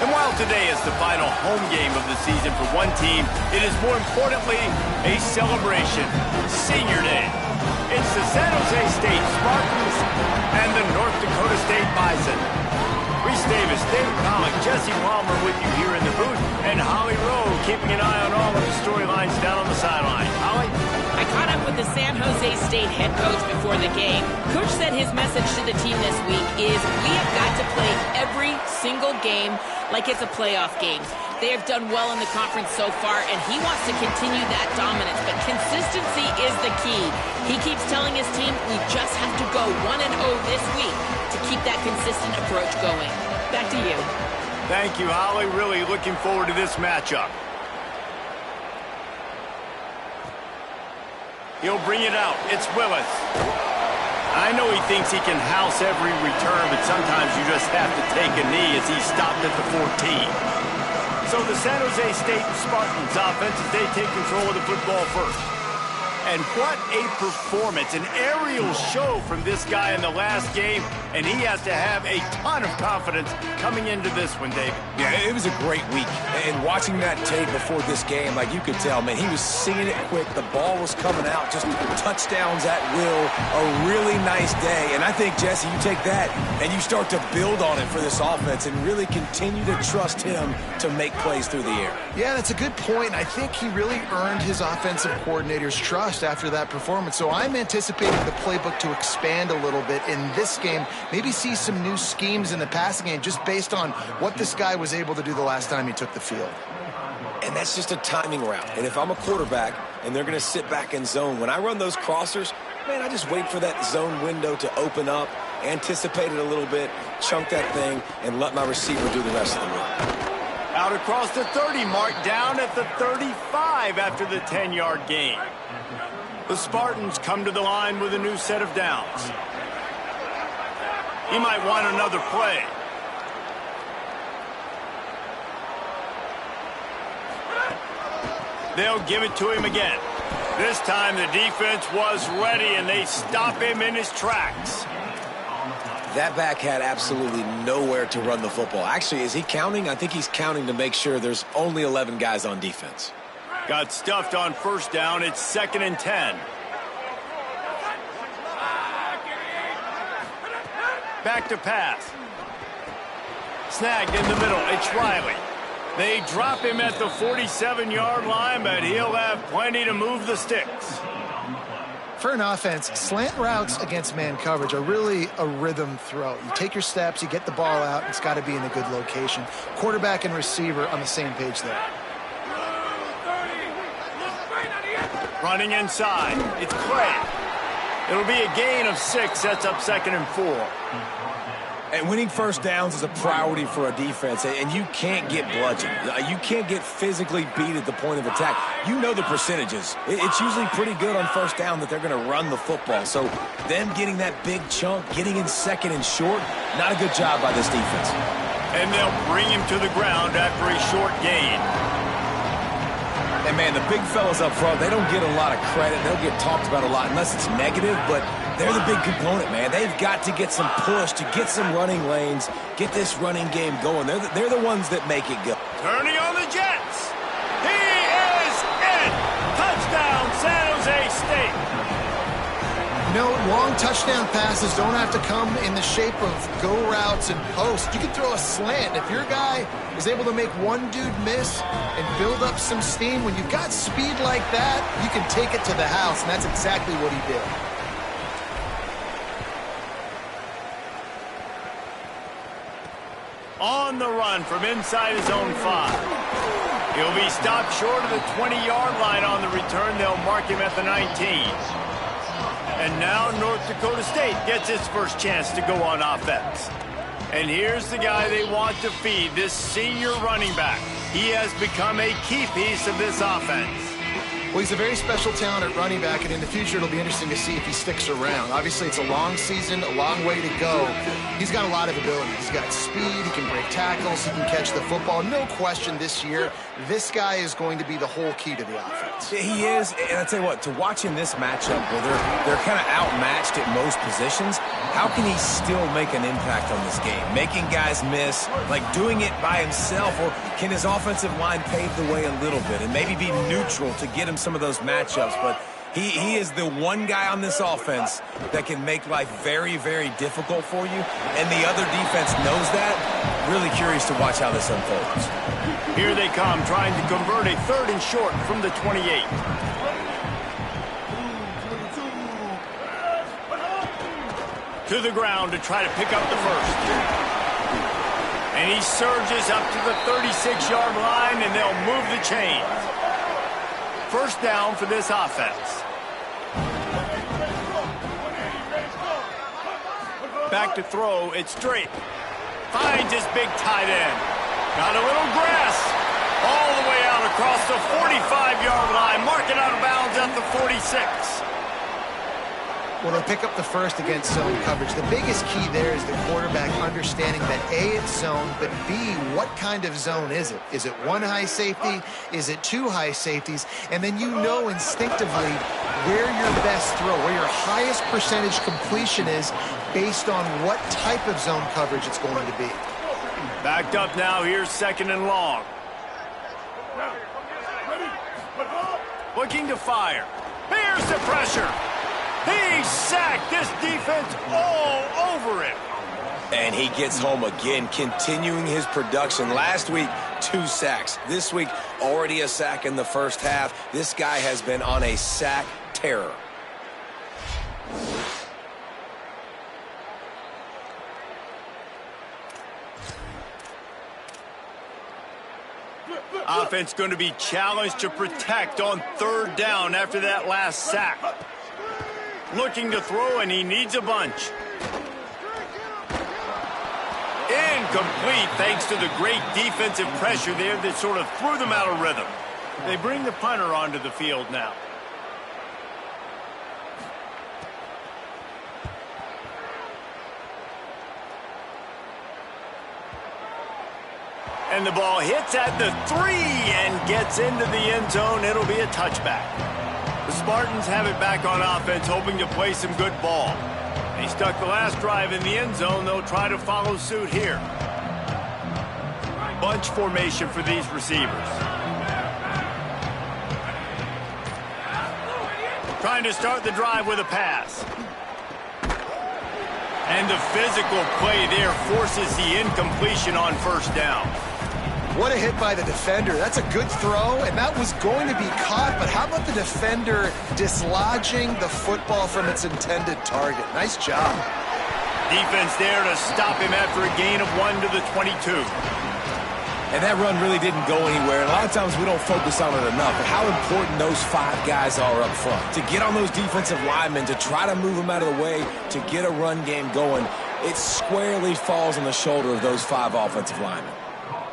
And while today is the final home game of the season for one team, it is more importantly a celebration, Senior Day. It's the San Jose State Spartans and the North Dakota State Bison. Reese Davis, David Pollock, Jesse Palmer with you here in the booth, and Holly Rowe keeping an eye on all of the storylines down on the sideline. Holly? I caught up with the San Jose State head coach before the game. Coach said his message to the team this week is we have got to play every single game like it's a playoff game. They have done well in the conference so far, and he wants to continue that dominance, but consistency is the key. He keeps telling his team we just have to go 1-0 this week to keep that consistent approach going. Back to you. Thank you, Holly. Really looking forward to this matchup. He'll bring it out. It's Willis. I know he thinks he can house every return, but sometimes you just have to take a knee as he stopped at the 14. So the San Jose State Spartans offense as they take control of the football first. And what a performance, an aerial show from this guy in the last game, and he has to have a ton of confidence coming into this one, David. Yeah, it was a great week. And watching that tape before this game, like you could tell, man, he was seeing it quick. The ball was coming out, just touchdowns at will. A really nice day. And I think, Jesse, you take that and you start to build on it for this offense and really continue to trust him to make plays through the air. Yeah, that's a good point. I think he really earned his offensive coordinator's trust after that performance. So I'm anticipating the playbook to expand a little bit in this game, maybe see some new schemes in the passing game just based on what this guy was able to do the last time he took the field. And that's just a timing route. And if I'm a quarterback and they're going to sit back in zone, when I run those crossers, man, I just wait for that zone window to open up, anticipate it a little bit, chunk that thing, and let my receiver do the rest of the work. Out across the 30 mark, down at the 35 after the 10-yard gain. The Spartans come to the line with a new set of downs. He might want another play. They'll give it to him again. This time the defense was ready, and they stop him in his tracks. That back had absolutely nowhere to run the football. Actually, is he counting? I think he's counting to make sure there's only 11 guys on defense. Got stuffed on first down. It's 2nd and 10. Back to pass. Snagged in the middle. It's Riley. They drop him at the 47-yard line, but he'll have plenty to move the sticks. For an offense, slant routes against man coverage are really a rhythm throw. You take your steps, you get the ball out, it's got to be in a good location. Quarterback and receiver on the same page there. Running inside. It's Clay. It'll be a gain of 6. Sets up 2nd and 4. And winning first downs is a priority for a defense, and you can't get bludgeoned. You can't get physically beat at the point of attack. You know the percentages. It's usually pretty good on first down that they're going to run the football. So them getting that big chunk, getting in 2nd and short, not a good job by this defense. And they'll bring him to the ground after a short gain. And, man, the big fellas up front, they don't get a lot of credit. They'll get talked about a lot unless it's negative, but they're the big component, man. They've got to get some push, to get some running lanes, get this running game going. They're the ones that make it go. Turning on the Jets. He is in. Touchdown, San Jose State. You know, long touchdown passes don't have to come in the shape of go routes and posts. You can throw a slant. If your guy is able to make one dude miss and build up some steam, when you've got speed like that, you can take it to the house, and that's exactly what he did. On the run from inside his own 5. He'll be stopped short of the 20-yard line on the return. They'll mark him at the 19. And now North Dakota State gets its first chance to go on offense. And here's the guy they want to feed, this senior running back. He has become a key piece of this offense. Well, he's a very special talent at running back, and in the future it'll be interesting to see if he sticks around. Obviously, it's a long season, a long way to go. He's got a lot of ability. He's got speed, he can break tackles, he can catch the football. No question this year, this guy is going to be the whole key to the offense. He is, and I tell you what, to watch in this matchup where they're kind of outmatched at most positions, how can he still make an impact on this game? Making guys miss, like doing it by himself, or can his offensive line pave the way a little bit and maybe be neutral to get him some of those matchups? But he is the one guy on this offense that can make life very, very difficult for you, and the other defense knows that. Really curious to watch how this unfolds. Here they come, trying to convert a 3rd and short from the 28. To the ground to try to pick up the first. And he surges up to the 36-yard line, and they'll move the chains. First down for this offense. Back to throw, it's Drake. Finds his big tight end. Got a little grass. All the way out across the 45-yard line. Marking out of bounds at the 46. Well, they pick up the first against zone coverage. The biggest key there is the quarterback understanding that A, it's zone, but B, what kind of zone is it? Is it one high safety? Is it two high safeties? And then you know instinctively where your best throw, where your highest percentage completion is based on what type of zone coverage it's going to be. Backed up now, here's 2nd and long. Looking to fire. Here's the pressure. He sacked this defense all over him. And he gets home again, continuing his production. Last week, 2 sacks. This week, already a sack in the first half. This guy has been on a sack terror. Offense going to be challenged to protect on 3rd down after that last sack. Looking to throw, and he needs a bunch. Incomplete, thanks to the great defensive pressure there that sort of threw them out of rhythm. They bring the punter onto the field now. And the ball hits at the 3 and gets into the end zone. It'll be a touchback. The Spartans have it back on offense, hoping to play some good ball. They stuck the last drive in the end zone. They'll try to follow suit here. Bunch formation for these receivers. Trying to start the drive with a pass. And the physical play there forces the incompletion on 1st down. What a hit by the defender. That's a good throw, and that was going to be caught, but how about the defender dislodging the football from its intended target? Nice job. Defense there to stop him after a gain of 1 to the 22. And that run really didn't go anywhere. And a lot of times we don't focus on it enough, but how important those 5 guys are up front. To get on those defensive linemen, to try to move them out of the way, to get a run game going, it squarely falls on the shoulder of those 5 offensive linemen.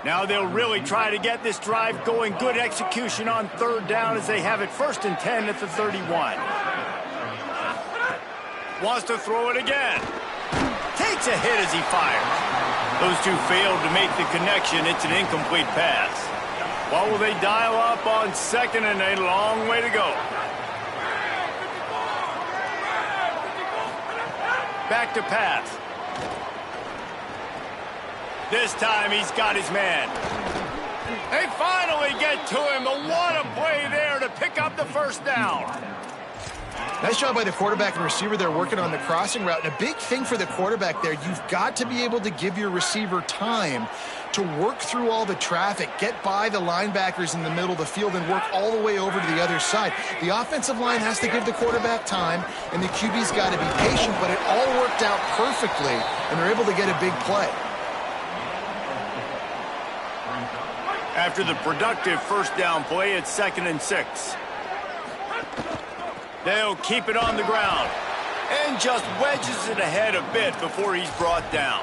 Now they'll really try to get this drive going. Good execution on 3rd down as they have it 1st and 10 at the 31. Wants to throw it again. Takes a hit as he fires. Those two failed to make the connection. It's an incomplete pass. What will they dial up on 2nd and a long way to go? Back to pass. This time he's got his man. They finally get to him, but what a play there to pick up the 1st down. Nice job by the quarterback and receiver there working on the crossing route. And a big thing for the quarterback there, you've got to be able to give your receiver time to work through all the traffic, get by the linebackers in the middle of the field, and work all the way over to the other side. The offensive line has to give the quarterback time, and the QB's got to be patient, but it all worked out perfectly, and they're able to get a big play. After the productive 1st down play, it's 2nd and 6. They'll keep it on the ground and just wedges it ahead a bit before he's brought down.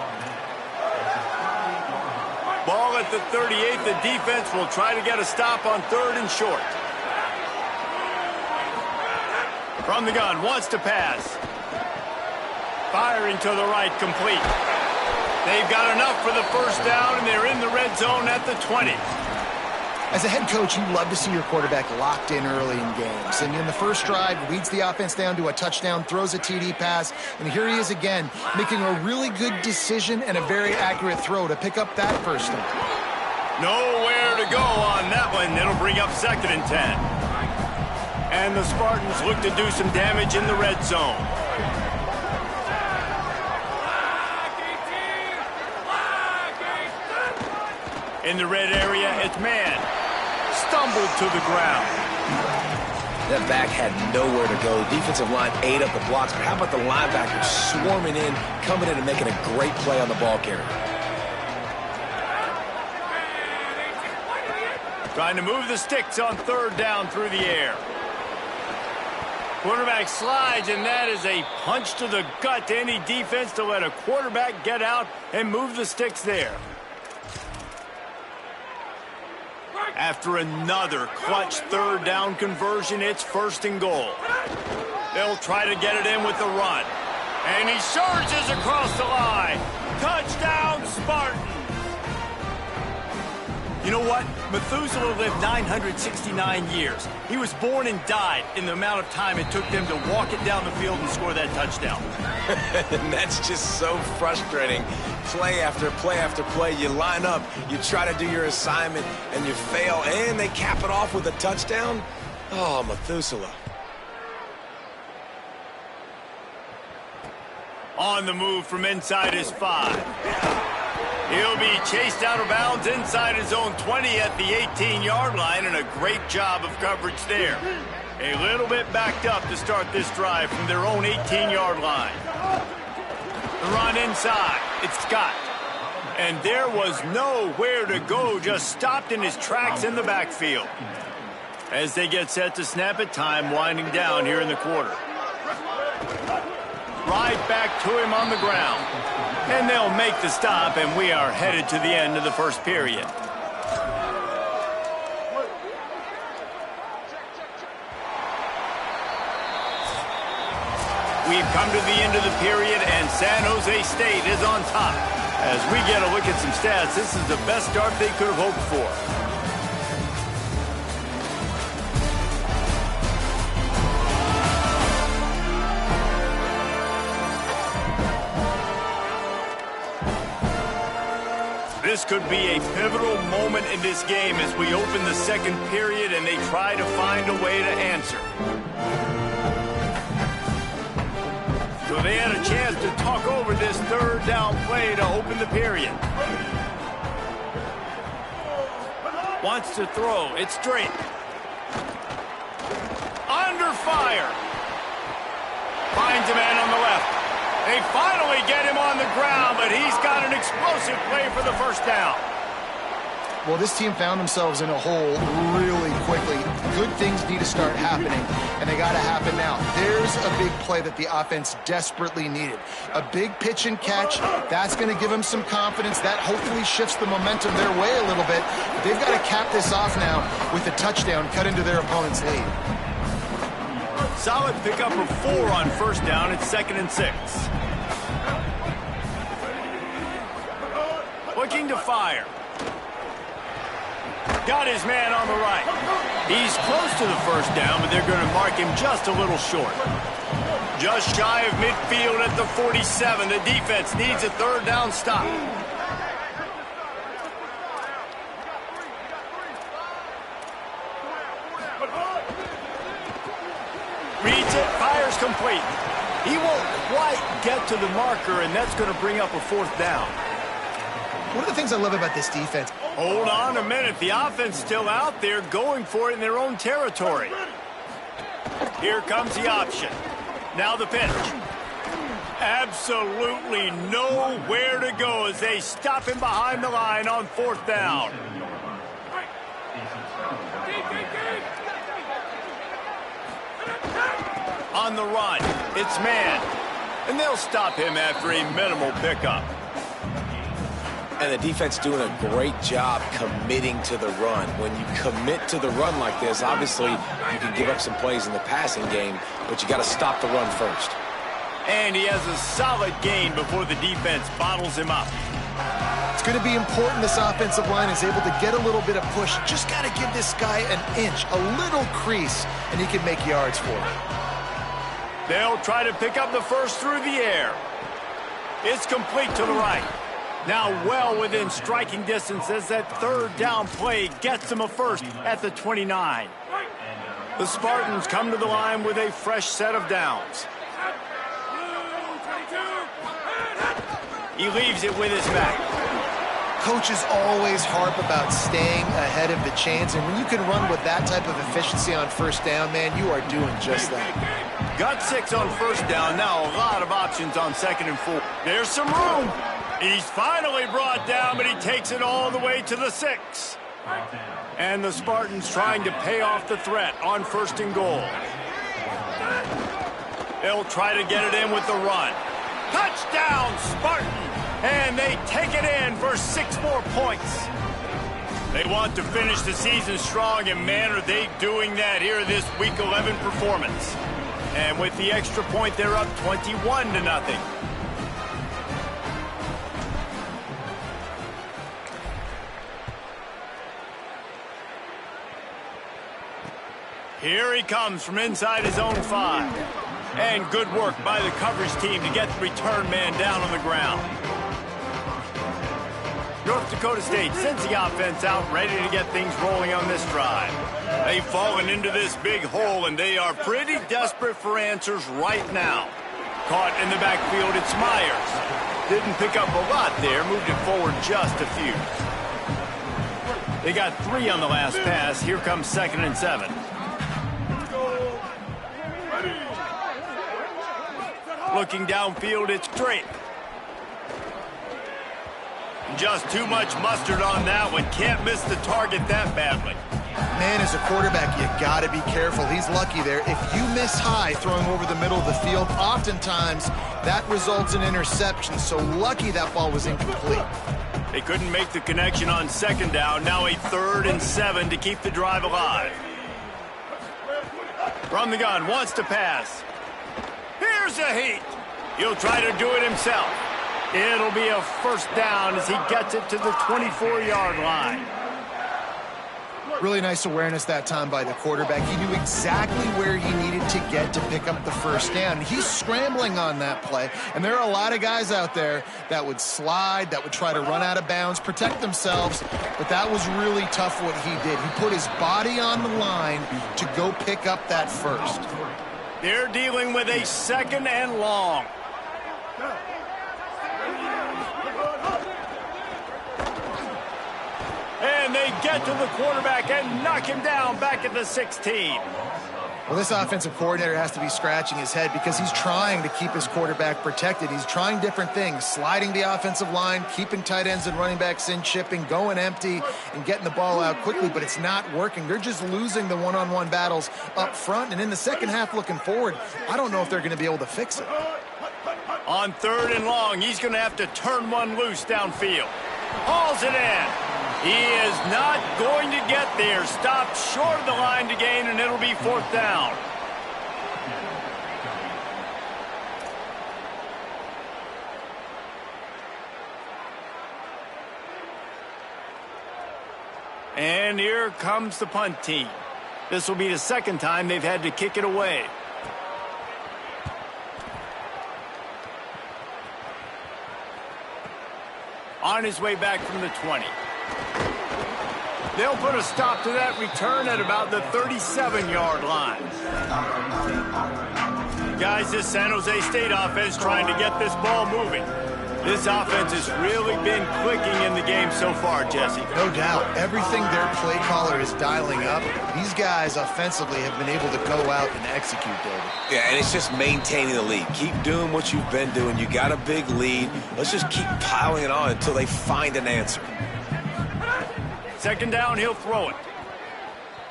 Ball at the 38. The defense will try to get a stop on 3rd and short. From the gun, wants to pass. Firing to the right, complete. They've got enough for the first down, and they're in the red zone at the 20. As a head coach, you love to see your quarterback locked in early in games. And in the first drive, leads the offense down to a touchdown, throws a TD pass, and here he is again, making a really good decision and a very accurate throw to pick up that first down. Nowhere to go on that one. It'll bring up 2nd and 10. And the Spartans look to do some damage in the red zone. In the red area, it's man. Stumbled to the ground. That back had nowhere to go. Defensive line ate up the blocks, but how about the linebackers swarming in, coming in and making a great play on the ball carrier? Trying to move the sticks on 3rd down through the air. Quarterback slides, and that is a punch to the gut to any defense to let a quarterback get out and move the sticks there. After another clutch 3rd down conversion, it's 1st and goal. They'll try to get it in with the run. And he surges across the line. Touchdown, Spartans! You know what? Methuselah lived 969 years. He was born and died in the amount of time it took them to walk it down the field and score that touchdown. And that's just so frustrating. Play after play after play, you line up, you try to do your assignment, and you fail, and they cap it off with a touchdown? Oh, Methuselah. On the move from inside his 5. He'll be chased out of bounds inside his own 20 at the 18-yard line, and a great job of coverage there. A little bit backed up to start this drive from their own 18-yard line. The run inside. It's Scott. And there was nowhere to go, just stopped in his tracks in the backfield. As they get set to snap it, time winding down here in the quarter. Right back to him on the ground. And they'll make the stop, and we are headed to the end of the first period. We've come to the end of the period, and San Jose State is on top. As we get a look at some stats, this is the best start they could have hoped for. This could be a pivotal moment in this game as we open the second period and they try to find a way to answer. So they had a chance to talk over this 3rd down play to open the period. Wants to throw. It's straight. Under fire. Finds a man on the left. They finally get him on the ground, but he's got an explosive play for the first down. Well, this team found themselves in a hole really quickly. Good things need to start happening, and they got to happen now. There's a big play that the offense desperately needed. A big pitch and catch. That's going to give them some confidence. That hopefully shifts the momentum their way a little bit. But they've got to cap this off now with a touchdown cut into their opponent's lead. Solid pickup of 4 on 1st down. It's 2nd and 6. Looking to fire. Got his man on the right. He's close to the 1st down, but they're going to mark him just a little short. Just shy of midfield at the 47. The defense needs a 3rd down stop. Reads it, fires complete. He won't quite get to the marker, and that's going to bring up a 4th down. One of the things I love about this defense. Hold on a minute. The offense still out there going for it in their own territory. Here comes the option. Now the pitch. Absolutely nowhere to go as they stop him behind the line on 4th down. On the run, it's man. And they'll stop him after a minimal pickup. And the defense doing a great job committing to the run. When you commit to the run like this, obviously you can give up some plays in the passing game, but you got to stop the run first. And he has a solid gain before the defense bottles him up. It's going to be important this offensive line is able to get a little bit of push. Just got to give this guy an inch, a little crease, and he can make yards for it. They'll try to pick up the first through the air. It's complete to the right. Now well within striking distance as that third down play gets him a first at the 29. The Spartans come to the line with a fresh set of downs. He leaves it with his back. Coaches always harp about staying ahead of the chains, and when you can run with that type of efficiency on first down, man, you are doing just that. Got 6 on first down. Now a lot of options on 2nd and 4. There's some room. He's finally brought down, but he takes it all the way to the 6. And the Spartans trying to pay off the threat on 1st and goal. They'll try to get it in with the run. Touchdown, Spartan! And they take it in for 6 more points. They want to finish the season strong, and man, are they doing that here in this Week 11 performance. And with the extra point, they're up 21-0. Here he comes from inside his own 5. And good work by the coverage team to get the return man down on the ground. North Dakota State sends the offense out, ready to get things rolling on this drive. They've fallen into this big hole, and they are pretty desperate for answers right now. Caught in the backfield, it's Myers. Didn't pick up a lot there, moved it forward just a few. They got 3 on the last pass. Here comes 2nd and 7. Looking downfield, it's Drake. Just too much mustard on that one. Can't miss the target that badly. Man, as a quarterback, you got to be careful. He's lucky there. If you miss high throwing over the middle of the field, oftentimes that results in interception. So lucky that ball was incomplete. They couldn't make the connection on 2nd down. Now a 3rd and 7 to keep the drive alive. From the gun, wants to pass. Here's a heat. He'll try to do it himself. It'll be a 1st down as he gets it to the 24-yard line. Really nice awareness that time by the quarterback. He knew exactly where he needed to get to pick up the 1st down. He's scrambling on that play, and there are a lot of guys out there that would slide, that would try to run out of bounds, protect themselves, but that was really tough what he did. He put his body on the line to go pick up that 1st. They're dealing with a 2nd and long. And they get to the quarterback and knock him down back at the 16. Well, this offensive coordinator has to be scratching his head because he's trying to keep his quarterback protected. He's trying different things, sliding the offensive line, keeping tight ends and running backs in, chipping, going empty, and getting the ball out quickly, but it's not working. They're just losing the one-on-one battles up front, and in the second half looking forward, I don't know if they're going to be able to fix it. On 3rd and long, he's going to have to turn one loose downfield. Hauls it in. He is not going to get there. Stopped short of the line to gain, and it'll be 4th down. And here comes the punt team. This will be the 2nd time they've had to kick it away. On his way back from the 20. They'll put a stop to that return at about the 37-yard line. Guys, this San Jose State offense trying to get this ball moving. This offense has really been clicking in the game so far, Jesse. No doubt. Everything their play caller is dialing up, these guys offensively have been able to go out and execute, David. Yeah, and it's just maintaining the lead. Keep doing what you've been doing. You got a big lead. Let's just keep piling it on until they find an answer. 2nd down, he'll throw it.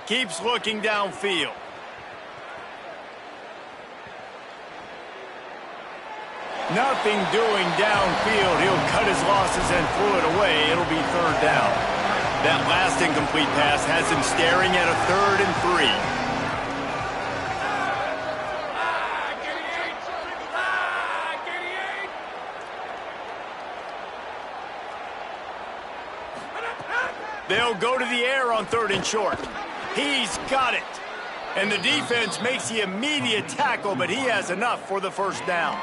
Keeps looking downfield. Nothing doing downfield. He'll cut his losses and throw it away. It'll be third down. That last incomplete pass has him staring at a 3rd and 3. They'll go to the air on 3rd and short. He's got it. And the defense makes the immediate tackle, but he has enough for the first down.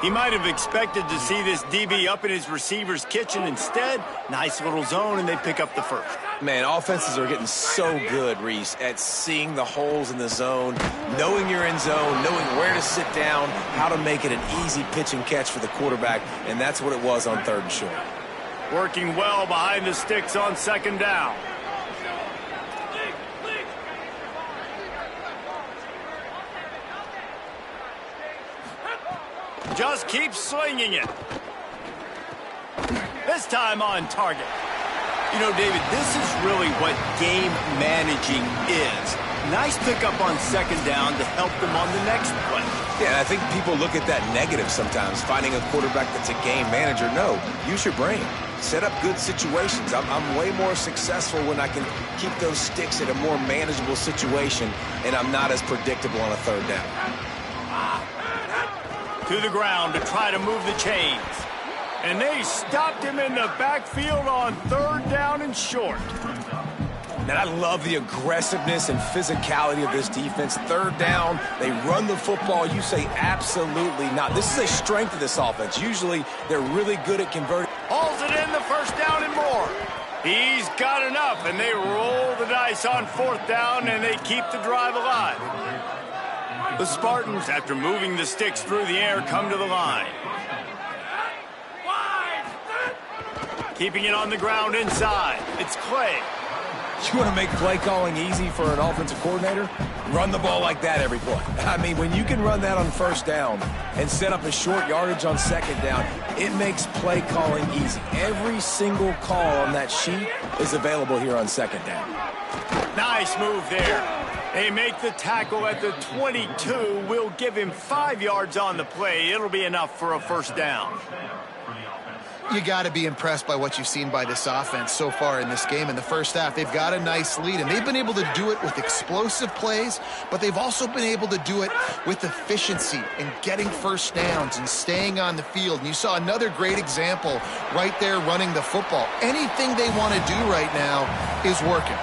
He might have expected to see this DB up in his receiver's kitchen. Instead, nice little zone, and they pick up the first. Man, offenses are getting so good, Reese, at seeing the holes in the zone, knowing you're in zone, knowing where to sit down, how to make it an easy pitch and catch for the quarterback, and that's what it was on 3rd and short. Working well behind the sticks on 2nd down. Just keep slinging it. This time on target. You know, David, this is really what game managing is. Nice pickup on 2nd down to help them on the next play. Yeah, I think people look at that negative sometimes, finding a quarterback that's a game manager. No, use your brain. Set up good situations. I'm way more successful when I can keep those sticks in a more manageable situation, and I'm not as predictable on a 3rd down. To the ground to try to move the chains. And they stopped him in the backfield on 3rd down and short. And I love the aggressiveness and physicality of this defense. 3rd down, they run the football. You say absolutely not. This is a strength of this offense. Usually they're really good at converting. Hauls it in the 1st down and more. He's got enough, and they roll the dice on 4th down, and they keep the drive alive. The Spartans, after moving the sticks through the air, come to the line. Keeping it on the ground inside. It's Clay. You want to make play calling easy for an offensive coordinator? Run the ball like that every play. I mean, when you can run that on 1st down and set up a short yardage on 2nd down, it makes play calling easy. Every single call on that sheet is available here on 2nd down. Nice move there. They make the tackle at the 22. We'll give him 5 yards on the play. It'll be enough for a 1st down. You got to be impressed by what you've seen by this offense so far in this game. In the first half, they've got a nice lead, and they've been able to do it with explosive plays, but they've also been able to do it with efficiency and getting 1st downs and staying on the field. And you saw another great example right there running the football. Anything they want to do right now is working.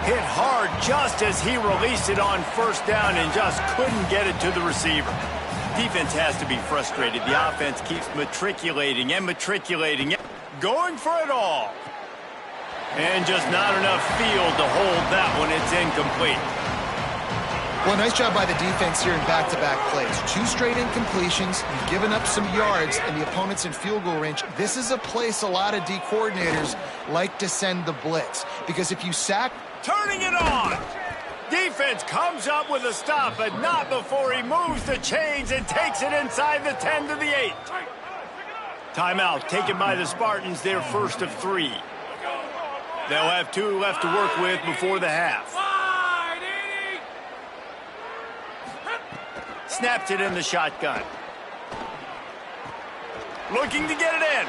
Hit hard just as he released it on 1st down and just couldn't get it to the receiver. Defense has to be frustrated. The offense keeps matriculating and matriculating, going for it all. And just not enough field to hold that one. It's incomplete. Well, nice job by the defense here in back-to-back plays. 2 straight incompletions. You've given up some yards, and the opponent's in field goal range. This is a place a lot of D coordinators like to send the blitz, because if you sack... Turning it on. Defense comes up with a stop, but not before he moves the chains and takes it inside the 10 to the 8. Timeout taken by the Spartans, their 1st of 3. They'll have 2 left to work with before the half. Snaps it in the shotgun. Looking to get it in.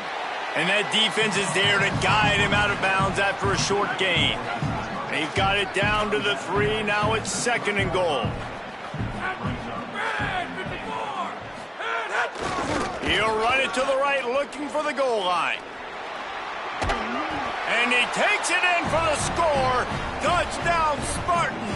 And that defense is there to guide him out of bounds after a short gain. They've got it down to the 3. Now it's 2nd and goal. He'll run it to the right, looking for the goal line. And he takes it in for the score. Touchdown, Spartans.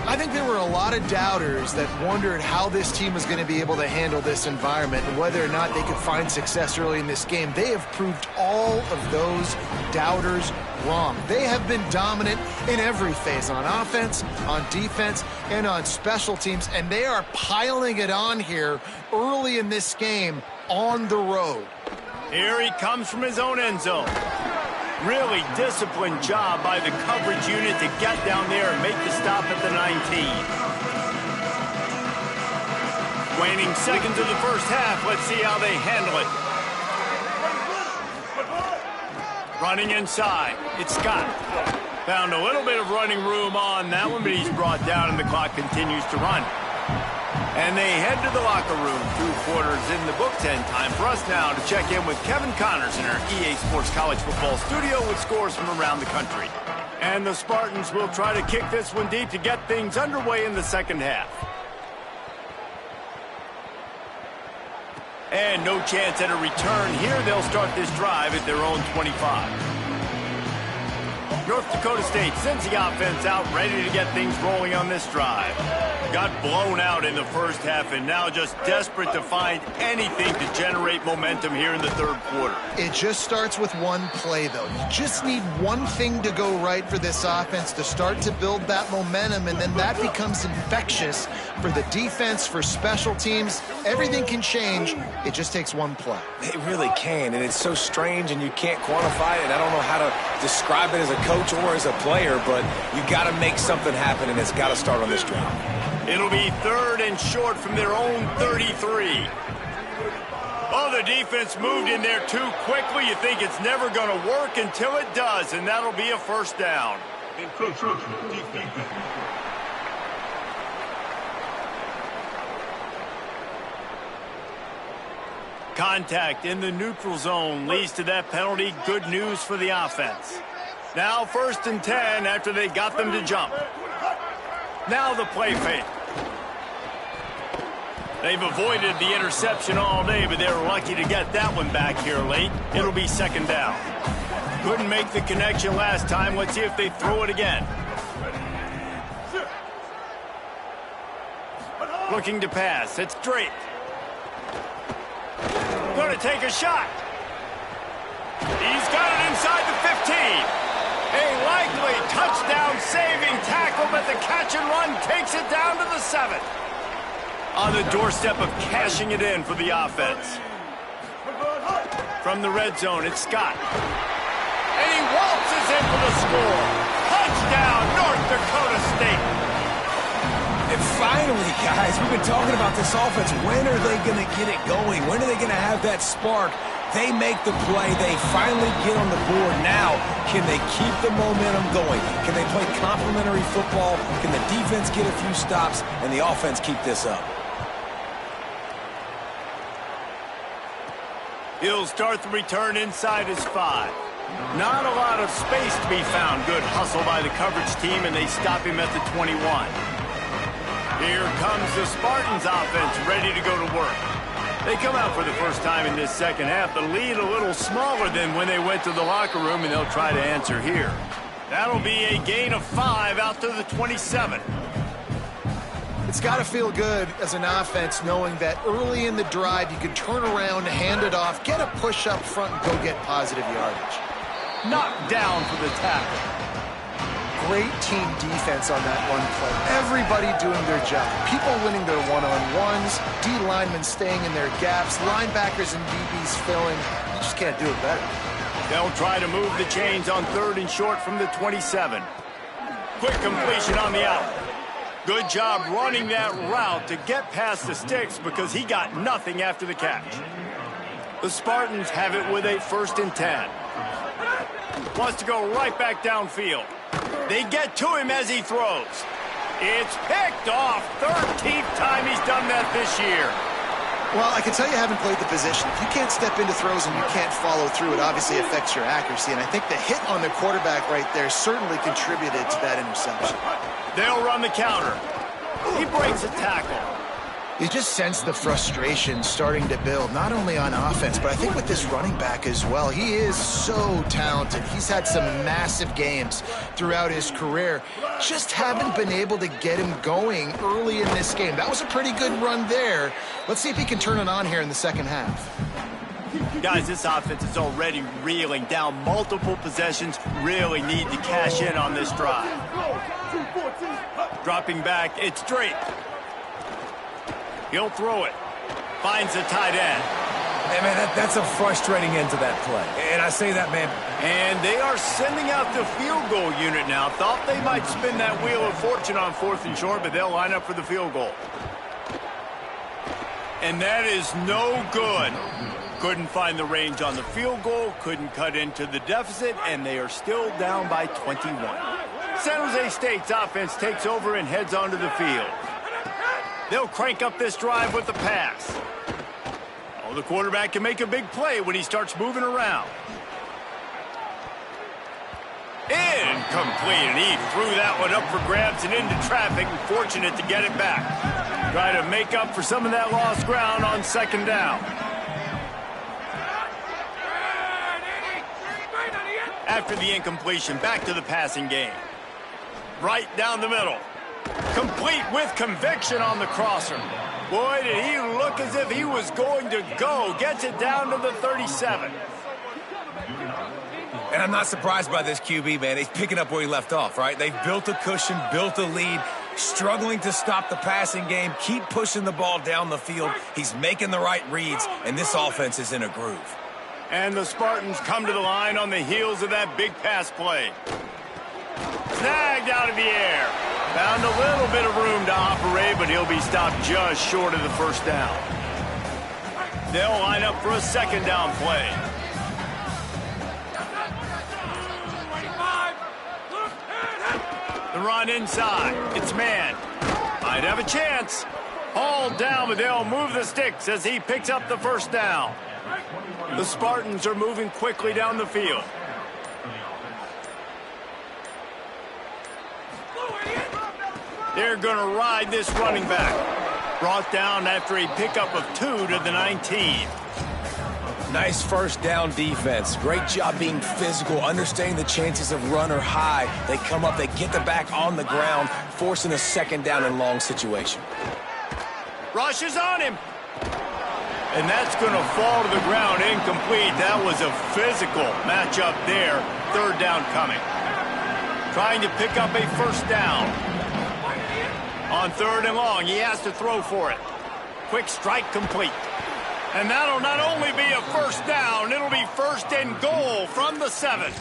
I think there were a lot of doubters that wondered how this team was going to be able to handle this environment and whether or not they could find success early in this game. They have proved all of those doubters wrong. They have been dominant in every phase, on offense, on defense, and on special teams, and they are piling it on here early in this game on the road. Here he comes from his own end zone. Really disciplined job by the coverage unit to get down there and make the stop at the 19. Waning seconds of the first half. Let's see how they handle it. Running inside. It's Scott. Found a little bit of running room on that one, but he's brought down and the clock continues to run. And they head to the locker room. 2 quarters in the books, and time for us now to check in with Kevin Connors in our EA Sports College Football studio with scores from around the country. And the Spartans will try to kick this one deep to get things underway in the second half. And no chance at a return here. They'll start this drive at their own 25. North Dakota State sends the offense out, ready to get things rolling on this drive. Got blown out in the first half and now just desperate to find anything to generate momentum here in the third quarter. It just starts with one play, though. You just need one thing to go right for this offense to start to build that momentum, and then that becomes infectious for the defense, for special teams. Everything can change. It just takes one play. It really can, and it's so strange, and you can't quantify it. I don't know how to describe it as a coach or as a player, but you got to make something happen, and it's got to start on this drive. It'll be 3rd and short from their own 33. Oh, the defense moved in there too quickly. You think it's never going to work until it does, and that'll be a first down. Contact in the neutral zone leads to that penalty. Good news for the offense. Now 1st and 10 after they got them to jump. Now the play fake. They've avoided the interception all day, but they're lucky to get that one back here late. It'll be 2nd down. Couldn't make the connection last time. Let's see if they throw it again. Looking to pass. It's Drake. Going to take a shot. He's got it inside the 15. A likely touchdown-saving tackle, but the catch and run takes it down to the 7. On the doorstep of cashing it in for the offense. From the red zone, it's Scott. And he waltzes in for the score. Touchdown, North Dakota State. And finally, guys, we've been talking about this offense. When are they going to get it going? When are they going to have that spark? They make the play. They finally get on the board. Now, can they keep the momentum going? Can they play complementary football? Can the defense get a few stops and the offense keep this up? He'll start the return inside his 5. Not a lot of space to be found. Good hustle by the coverage team, and they stop him at the 21. Here comes the Spartans offense, ready to go to work. They come out for the first time in this second half. The lead a little smaller than when they went to the locker room, and they'll try to answer here. That'll be a gain of 5 out to the 27. It's got to feel good as an offense knowing that early in the drive you can turn around, hand it off, get a push up front, and go get positive yardage. Knocked down for the tackle. Great team defense on that one play. Everybody doing their job. People winning their one-on-ones, D linemen staying in their gaps, linebackers and DBs filling. You just can't do it better. They'll try to move the chains on 3rd and short from the 27. Quick completion on the out. Good job running that route to get past the sticks because he got nothing after the catch. The Spartans have it with a 1st and 10. Wants to go right back downfield. They get to him as he throws. It's picked off. 13th time he's done that this year. Well, I can tell you haven't played the position. If you can't step into throws and you can't follow through, it obviously affects your accuracy. And I think the hit on the quarterback right there certainly contributed to that interception. They'll run the counter. He breaks a tackle. You just sense the frustration starting to build, not only on offense, but I think with this running back as well. He is so talented. He's had some massive games throughout his career. Just haven't been able to get him going early in this game. That was a pretty good run there. Let's see if he can turn it on here in the second half. Guys, this offense is already reeling down multiple possessions. Really need to cash in on this drive. Dropping back, it's Drake. He'll throw it. Finds the tight end. Hey, man, that's a frustrating end to that play. And I say that, man. And they are sending out the field goal unit now. Thought they might spin that wheel of fortune on 4th and short, but they'll line up for the field goal. And that is no good. Couldn't find the range on the field goal, couldn't cut into the deficit, and they are still down by 21. San Jose State's offense takes over and heads onto the field. They'll crank up this drive with the pass. Oh, the quarterback can make a big play when he starts moving around. Incomplete, and he threw that one up for grabs and into traffic, and fortunate to get it back. Try to make up for some of that lost ground on second down. After the incompletion, back to the passing game. Right down the middle. Complete with conviction on the crosser. Boy, did he look as if he was going to go. Gets it down to the 37. And I'm not surprised by this QB, man. He's picking up where he left off, right? They've built a cushion, built a lead, struggling to stop the passing game, keep pushing the ball down the field. He's making the right reads, and this offense is in a groove. And the Spartans come to the line on the heels of that big pass play. Snagged out of the air. Found a little bit of room to operate, but he'll be stopped just short of the first down. They'll line up for a second down play. The run inside. It's man. Might have a chance. Hauled down, but they'll move the sticks as he picks up the first down. The Spartans are moving quickly down the field. They're going to ride this running back. Brought down after a pickup of 2 to the 19. Nice first down defense. Great job being physical, understanding the chances of run are high. They come up, they get the back on the ground, forcing a second down and long situation. Rushes on him. And that's going to fall to the ground incomplete. That was a physical matchup there. Third down coming. Trying to pick up a first down. On third and long, he has to throw for it. Quick strike complete. And that'll not only be a first down, it'll be first and goal from the 7.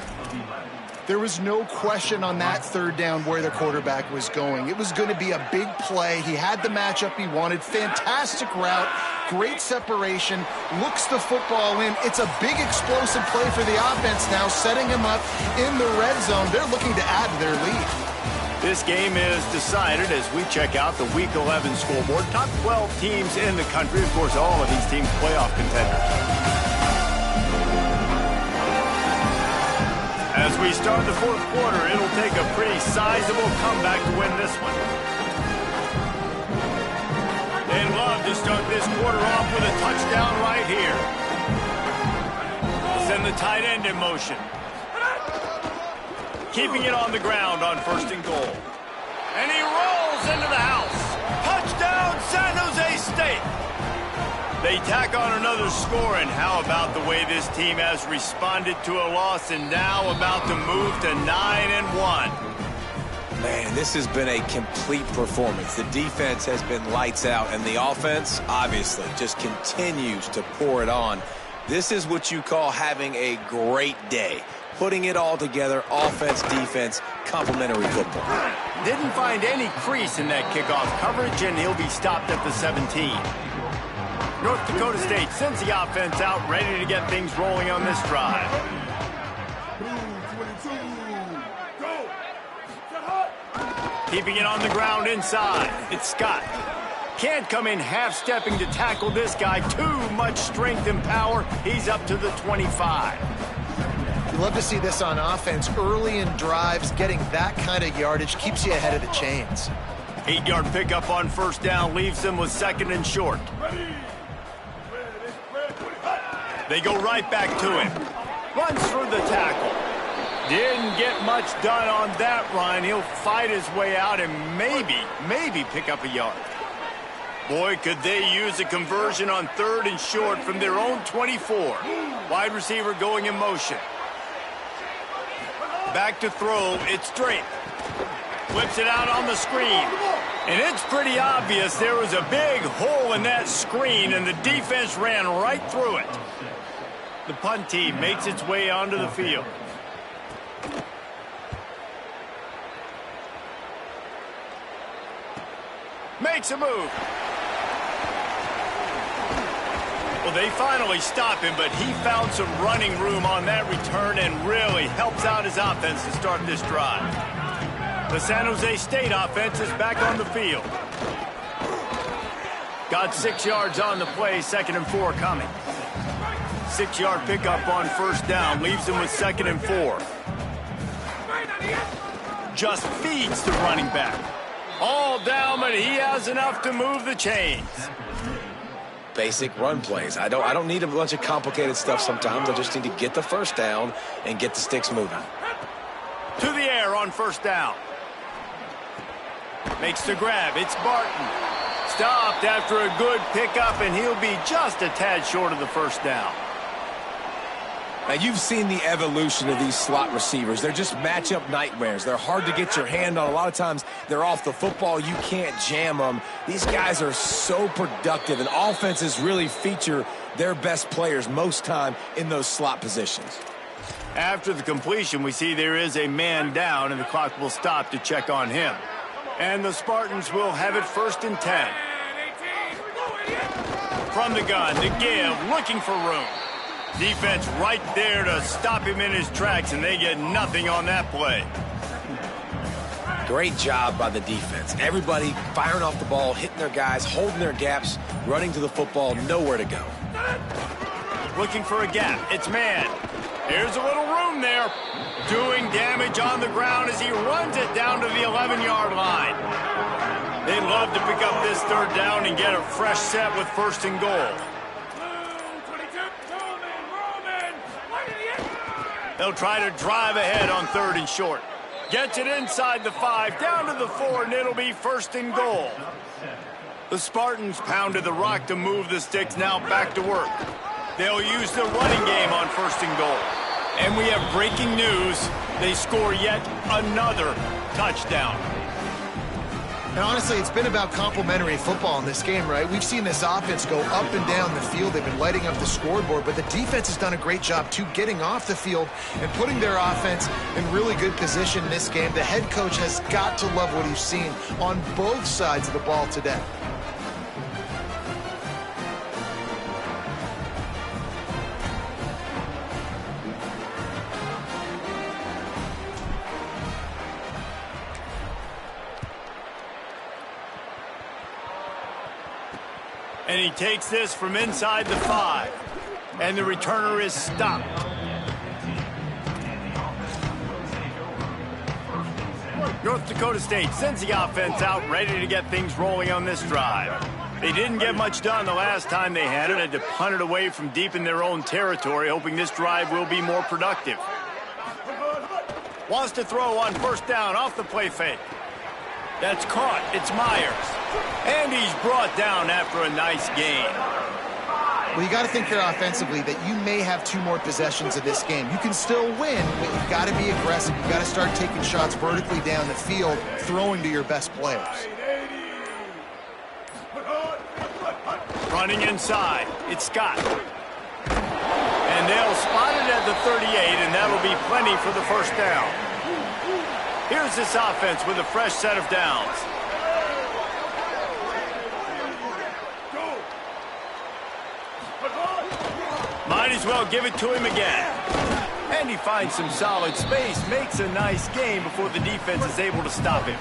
There was no question on that third down where the quarterback was going. It was going to be a big play. He had the matchup he wanted. Fantastic route. Great separation. Looks the football in. It's a big explosive play for the offense now, setting him up in the red zone. They're looking to add to their lead. This game is decided as we check out the Week 11 scoreboard. Top 12 teams in the country. Of course, all of these teams playoff contenders. As we start the fourth quarter, it'll take a pretty sizable comeback to win this one. They'd love to start this quarter off with a touchdown right here. Send the tight end in motion. Keeping it on the ground on first and goal. And he rolls into the house. Touchdown, San Jose State. They tack on another score, and how about the way this team has responded to a loss and now about to move to 9-1. Man, this has been a complete performance. The defense has been lights out, and the offense, obviously, just continues to pour it on. This is what you call having a great day. Putting it all together, offense, defense, complementary football. Didn't find any crease in that kickoff coverage, and he'll be stopped at the 17. North Dakota State sends the offense out, ready to get things rolling on this drive. Keeping it on the ground inside. It's Scott. Can't come in half-stepping to tackle this guy. Too much strength and power. He's up to the 25. You love to see this on offense. Early in drives, getting that kind of yardage keeps you ahead of the chains. 8-yard pickup on first down leaves them with second and short. They go right back to him. Runs through the tackle. Didn't get much done on that run. He'll fight his way out and maybe pick up a yard. Boy, could they use a conversion on third and short from their own 24. Wide receiver going in motion. Back to throw, it's Drake. Flips it out on the screen. And it's pretty obvious there was a big hole in that screen, and the defense ran right through it. The punt team makes its way onto the field. Makes a move. Well, they finally stop him, but he found some running room on that return and really helps out his offense to start this drive. The San Jose State offense is back on the field. Got 6 yards on the play, 2nd and 4 coming. 6-yard pickup on first down, leaves him with 2nd and 4. Just feeds the running back. All down, but he has enough to move the chains. Basic run plays. I don't need a bunch of complicated stuff sometimes. I just need to get the first down and get the sticks moving. To the air on first down. Makes the grab. It's Barton. Stopped after a good pickup, and he'll be just a tad short of the first down. Now, you've seen the evolution of these slot receivers. They're just matchup nightmares. They're hard to get your hand on. A lot of times, they're off the football. You can't jam them. These guys are so productive, and offenses really feature their best players most time in those slot positions. After the completion, we see there is a man down, and the clock will stop to check on him. And the Spartans will have it 1st and 10. From the gun, to give, looking for room. Defense right there to stop him in his tracks, and they get nothing on that play. Great job by the defense. Everybody firing off the ball, hitting their guys, holding their gaps, running to the football, nowhere to go. Looking for a gap. It's man. Here's a little room there. Doing damage on the ground as he runs it down to the 11-yard line. They'd love to pick up this 3rd down and get a fresh set with 1st and goal. They'll try to drive ahead on 3rd and short. Gets it inside the 5, down to the 4, and it'll be 1st and goal. The Spartans pounded the rock to move the sticks, now back to work. They'll use the running game on 1st and goal. And we have breaking news. They score yet another touchdown. And honestly, it's been about complementary football in this game, right? We've seen this offense go up and down the field. They've been lighting up the scoreboard, but the defense has done a great job, too, getting off the field and putting their offense in really good position in this game. The head coach has got to love what he's seen on both sides of the ball today. And he takes this from inside the 5. And the returner is stopped. North Dakota State sends the offense out, ready to get things rolling on this drive. They didn't get much done the last time they had it. Had to punt it away from deep in their own territory, hoping this drive will be more productive. Wants to throw on 1st down off the play fake. That's caught. It's Myers. And he's brought down after a nice gain. Well, you got to think here offensively that you may have 2 more possessions of this game. You can still win, but you've got to be aggressive. You've got to start taking shots vertically down the field, throwing to your best players. Running inside. It's Scott. And they'll spot it at the 38, and that'll be plenty for the 1st down. Here's this offense with a fresh set of downs. Might as well give it to him again. And he finds some solid space, makes a nice gain before the defense is able to stop him.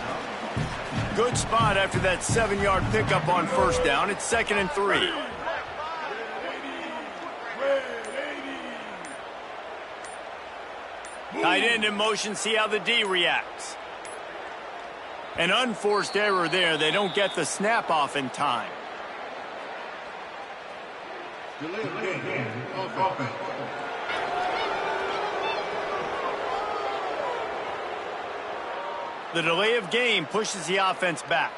Good spot after that 7-yard pickup on 1st down. It's 2nd and 3. Tight end in motion, see how the D reacts. An unforced error there. They don't get the snap off in time. The delay of game pushes the offense back.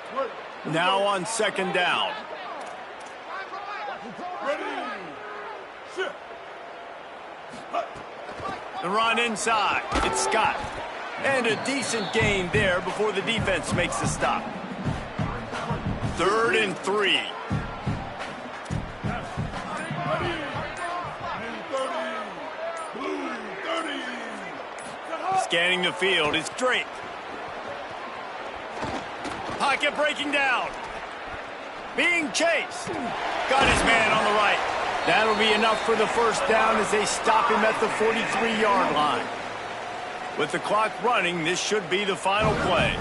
Now on 2nd down. The run inside. It's Scott. And a decent gain there before the defense makes the stop. 3rd and 3. Scanning the field, it's Drake. Pocket breaking down. Being chased. Got his man on the right. That'll be enough for the 1st down as they stop him at the 43-yard line. With the clock running, this should be the final play.